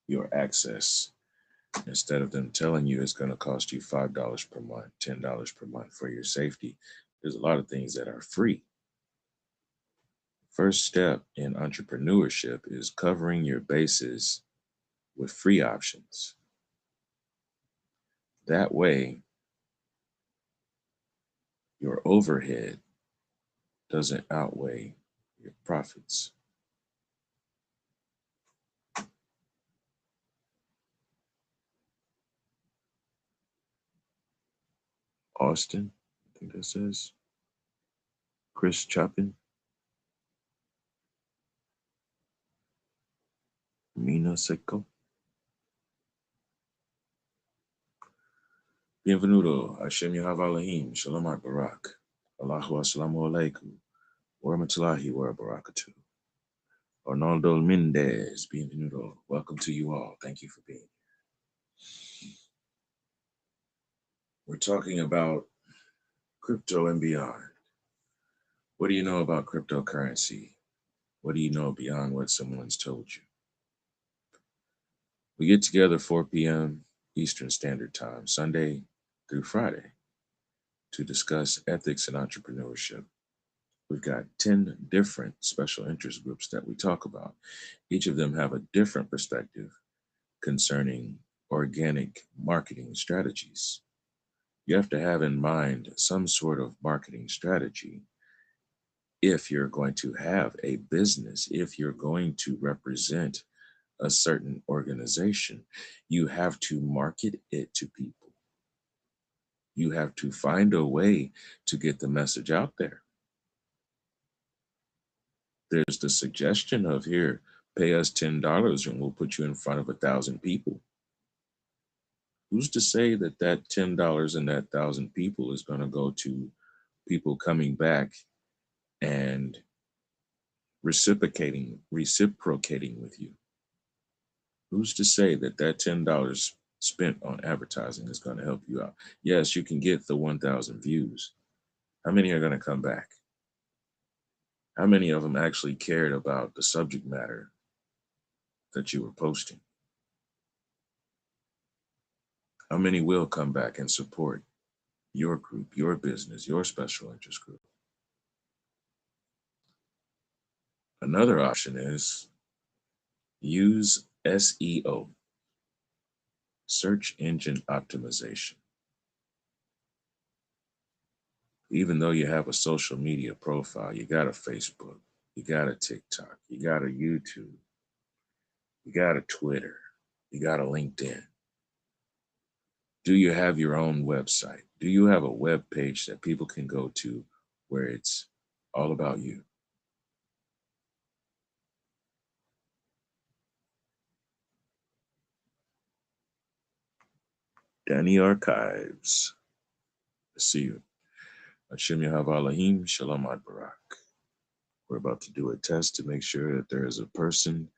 your access. Instead of them telling you it's going to cost you $5 per month, $10 per month for your safety, there's a lot of things that are free. First step in entrepreneurship is covering your bases with free options. That way, your overhead doesn't outweigh your profits. Austin, I think that says. Chris Chapin, Mina Seco. Bienvenuto, Hashem Yahavalahim, Shalom Barak, Allahu Assalamu Alaikum, Warahmatullahi wa Barakatuh. Arnaldo Mendez, bienvenuto. Welcome to you all. Thank you for being here. We're talking about crypto and beyond. What do you know about cryptocurrency? What do you know beyond what someone's told you? We get together 4 p.m. Eastern Standard Time, Sunday through Friday, to discuss ethics and entrepreneurship. We've got 10 different special interest groups that we talk about. Each of them have a different perspective concerning organic marketing strategies. You have to have in mind some sort of marketing strategy if you're going to have a business, if you're going to represent a certain organization. You have to market it to people. You have to find a way to get the message out there. There's the suggestion of, here, pay us $10 and we'll put you in front of 1,000 people. Who's to say that that $10 and that 1,000 people is going to go to people coming back and reciprocating with you? Who's to say that that $10 spent on advertising is going to help you out? Yes, you can get the 1,000 views. How many are going to come back? How many of them actually cared about the subject matter that you were posting? How many will come back and support your group, your business, your special interest group? Another option is use SEO, search engine optimization. Even though you have a social media profile, you got a Facebook, you got a TikTok, you got a YouTube, you got a Twitter, you got a LinkedIn. Do you have your own website? Do you have a web page that people can go to where it's all about you? Danny Archives. I see you. Hashem Yahavalahim, Shalom Ad Barak. We're about to do a test to make sure that there is a person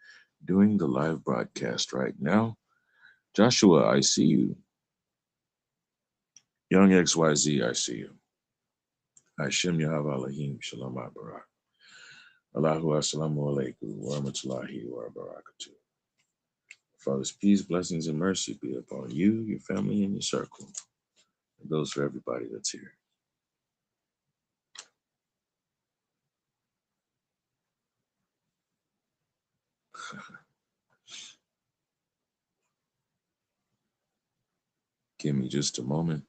doing the live broadcast right now. Joshua, I see you. Young XYZ, I see you. Hashem Yahavalahim, Shalom Ad Barak. Allahu Assalamu Alaikum, wa rahmatullahi wa barakatuh. Father's peace, blessings, and mercy be upon you, your family, and your circle. And those for everybody that's here. Give me just a moment.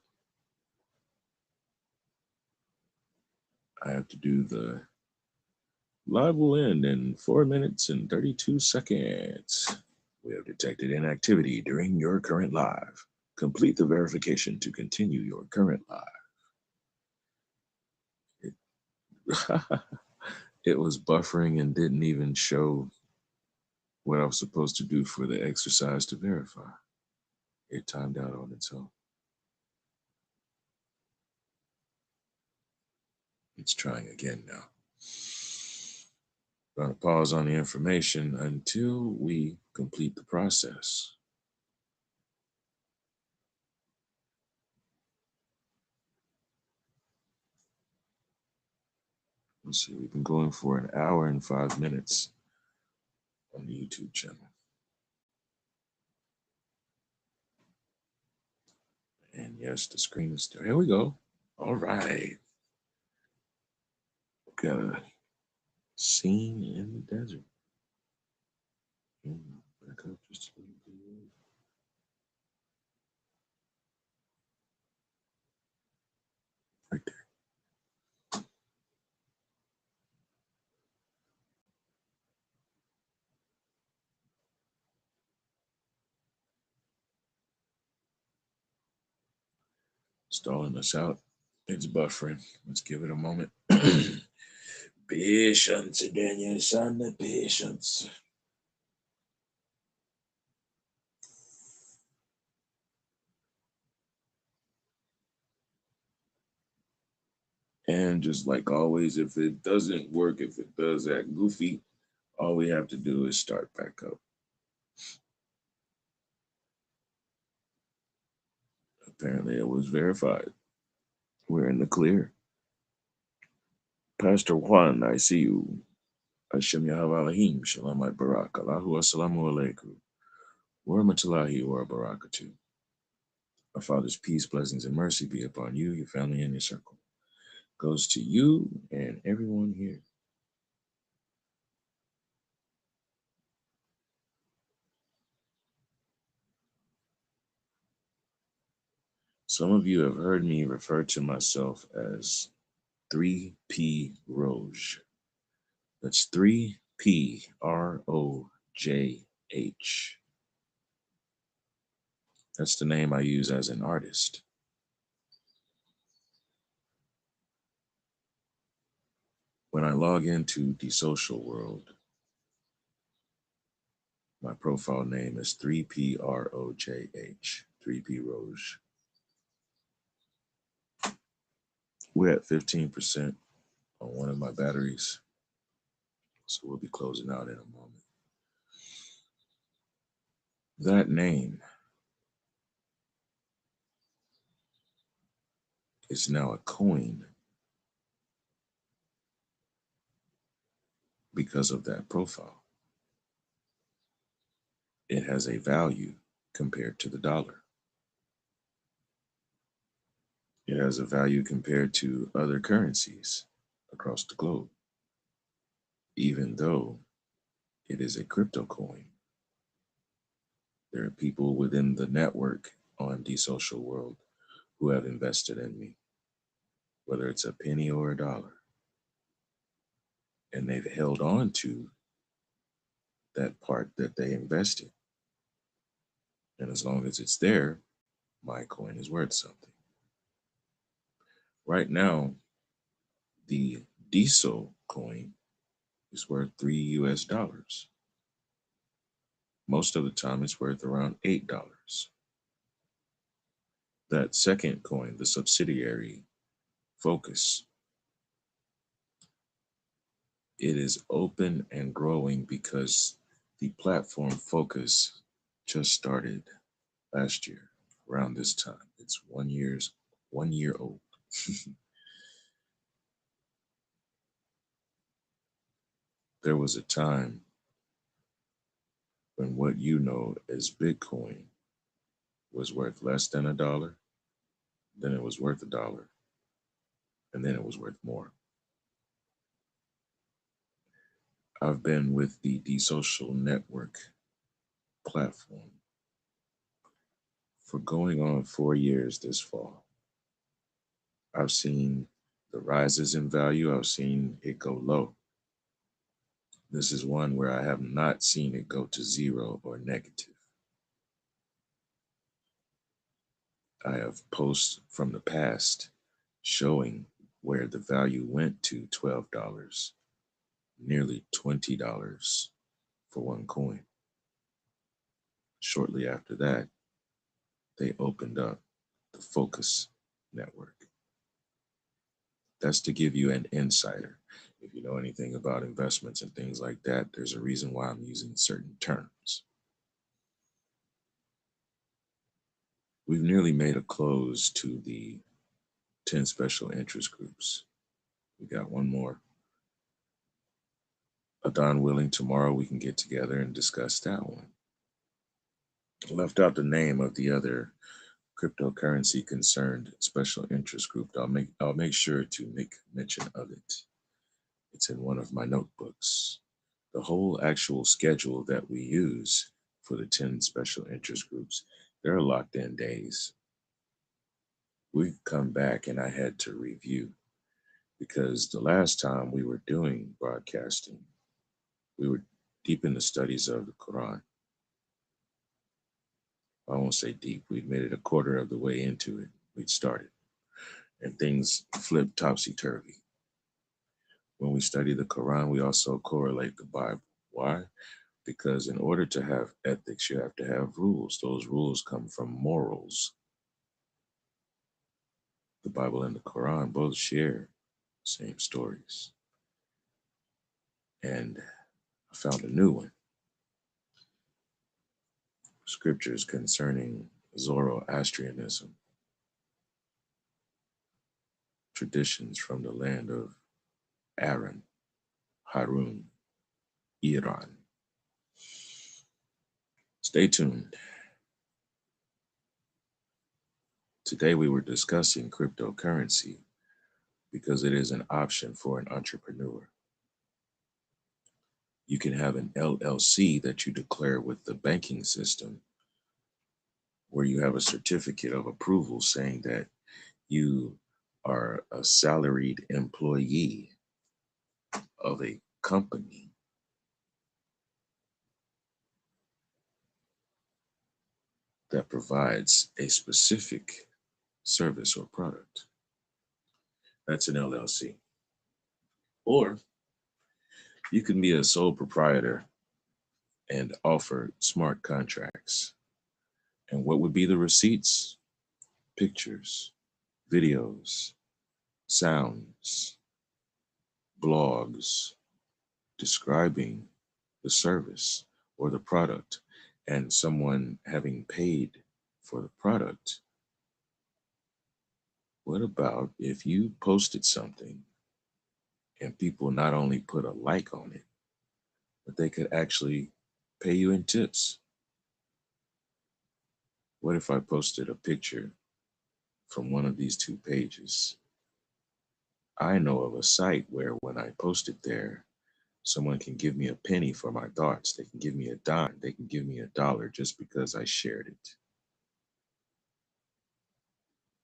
I have to do the live will end in 4 minutes and 32 seconds. We have detected inactivity during your current live. Complete the verification to continue your current live. It was buffering and didn't even show what I was supposed to do for the exercise to verify. It timed out on its own. It's trying again now. I'm going to pause on the information until we complete the process. Let's see, we've been going for an hour and 5 minutes on the YouTube channel. And yes, the screen is still, here we go. All right. Got a scene in the desert. Back up just a little bit. Right there. Stalling us out. It's buffering. Let's give it a moment. Patience, Daniel, son, patience. And just like always, if it doesn't work, if it does act goofy, all we have to do is start back up. Apparently, it was verified. We're in the clear. Pastor Juan, I see you. Hashem Yahavalahim, Shalom Barak, Allahu Assalamu Alaikum. Wa rahmatullahi wa barakatuh. Our Father's peace, blessings, and mercy be upon you, your family, and your circle. Goes to you and everyone here. Some of you have heard me refer to myself as 3P Roj. That's 3P ROJH. That's the name I use as an artist. When I log into the social world, my profile name is 3PROJH, 3P Roj. We're at 15% on one of my batteries, so we'll be closing out in a moment. That name is now a coin because of that profile. It has a value compared to the dollar. It has a value compared to other currencies across the globe, even though it is a crypto coin. There are people within the network on the social world who have invested in me, whether it's a penny or a dollar, and they've held on to that part that they invested. And as long as it's there, my coin is worth something. Right now, the diesel coin is worth $3 US. Most of the time, it's worth around $8. That second coin, the subsidiary Focus, it is open and growing because the platform Focus just started last year around this time. It's 1 year old. There was a time when what you know as Bitcoin was worth less than $1, then it was worth $1, and then it was worth more. I've been with the social network platform for going on 4 years this fall. I've seen the rises in value, I've seen it go low. This is one where I have not seen it go to zero or negative. I have posts from the past showing where the value went to $12, nearly $20 for one coin. Shortly after that, they opened up the Focus network. That's to give you an insider. If you know anything about investments and things like that, there's a reason why I'm using certain terms. We've nearly made a close to the 10 special interest groups. We got one more. God willing, tomorrow we can get together and discuss that one. I left out the name of the other cryptocurrency concerned special interest group. I'll make sure to make mention of it. It's in one of my notebooks. The whole actual schedule that we use for the 10 special interest groups, they're locked in days. We've come back and I had to review because the last time we were doing broadcasting, we were deep in the studies of the Quran. I won't say deep, we'd made it a quarter of the way into it. We'd started. and things flip topsy-turvy. When we study the Quran, we also correlate the Bible. Why? Because in order to have ethics, you have to have rules. Those rules come from morals. The Bible and the Quran both share the same stories. And I found a new one. Scriptures concerning Zoroastrianism, traditions from the land of Aaron, Harun, Iran. Stay tuned. Today we were discussing cryptocurrency because it is an option for an entrepreneur. You can have an LLC that you declare with the banking system, where you have a certificate of approval saying that you are a salaried employee of a company. That provides a specific service or product. That's an LLC. Or you can be a sole proprietor and offer smart contracts. And what would be the receipts? Pictures, videos, sounds, blogs describing the service or the product, and someone having paid for the product. What about if you posted something and people not only put a like on it, but they could actually pay you in tips? What if I posted a picture from one of these two pages? I know of a site where when I post it there, someone can give me a penny for my thoughts. They can give me a dime. They can give me $1 just because I shared it.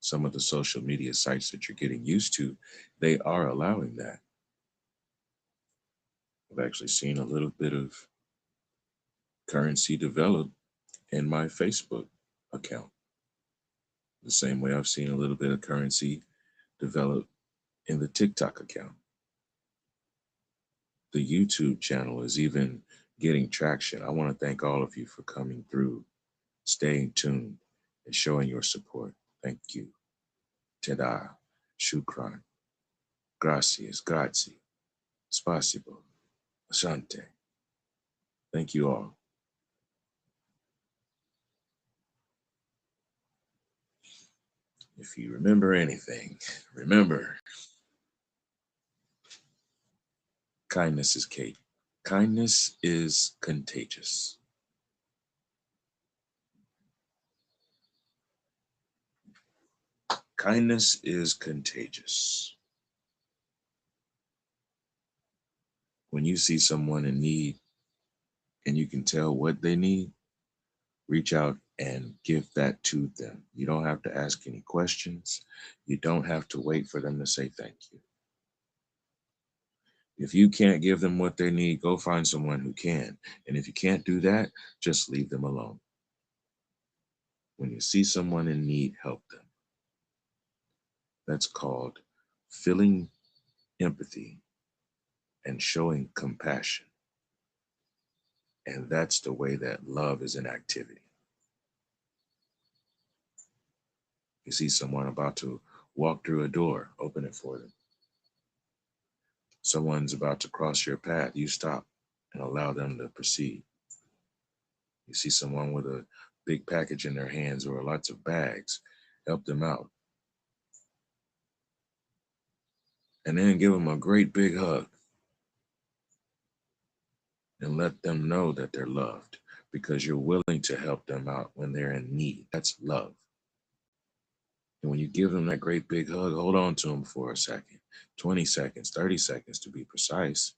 Some of the social media sites that you're getting used to, they are allowing that. I've actually seen a little bit of currency develop in my Facebook account. The same way I've seen a little bit of currency develop in the TikTok account. The YouTube channel is even getting traction. I want to thank all of you for coming through, staying tuned, and showing your support. Thank you. Teda, shukran, gracias, grazie, spasibo, asante. Thank you all. If you remember anything, remember, kindness is Kate. Kindness is contagious. Kindness is contagious. When you see someone in need and you can tell what they need, reach out and give that to them. You don't have to ask any questions. You don't have to wait for them to say thank you. If you can't give them what they need, go find someone who can. And if you can't do that, just leave them alone. When you see someone in need, help them. That's called feeling empathy and showing compassion. And that's the way that love is an activity. You see someone about to walk through a door, open it for them. Someone's about to cross your path, you stop and allow them to proceed. You see someone with a big package in their hands or lots of bags, help them out. And then give them a great big hug and let them know that they're loved because you're willing to help them out when they're in need. That's love. And when you give them that great big hug, hold on to them for a second, 20 seconds, 30 seconds to be precise.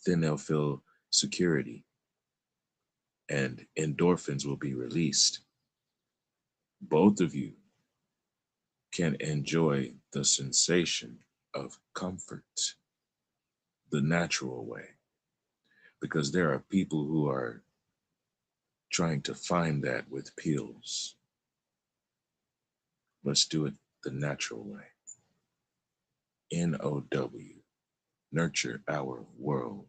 Then they'll feel security and endorphins will be released. Both of you can enjoy the sensation of comfort the natural way, because there are people who are trying to find that with pills. Let's do it the natural way. NOW. Nurture our world.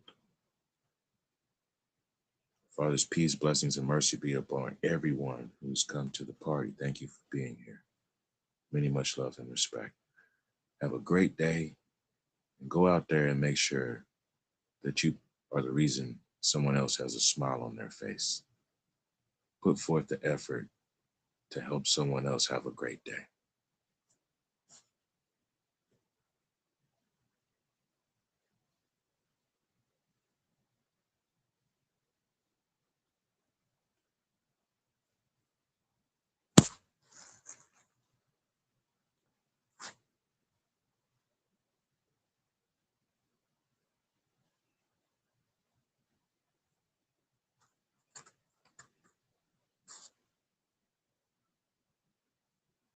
Father's peace, blessings, and mercy be upon everyone who's come to the party. Thank you for being here. Many much love and respect. Have a great day and go out there and make sure that you are the reason someone else has a smile on their face. Put forth the effort to help someone else have a great day.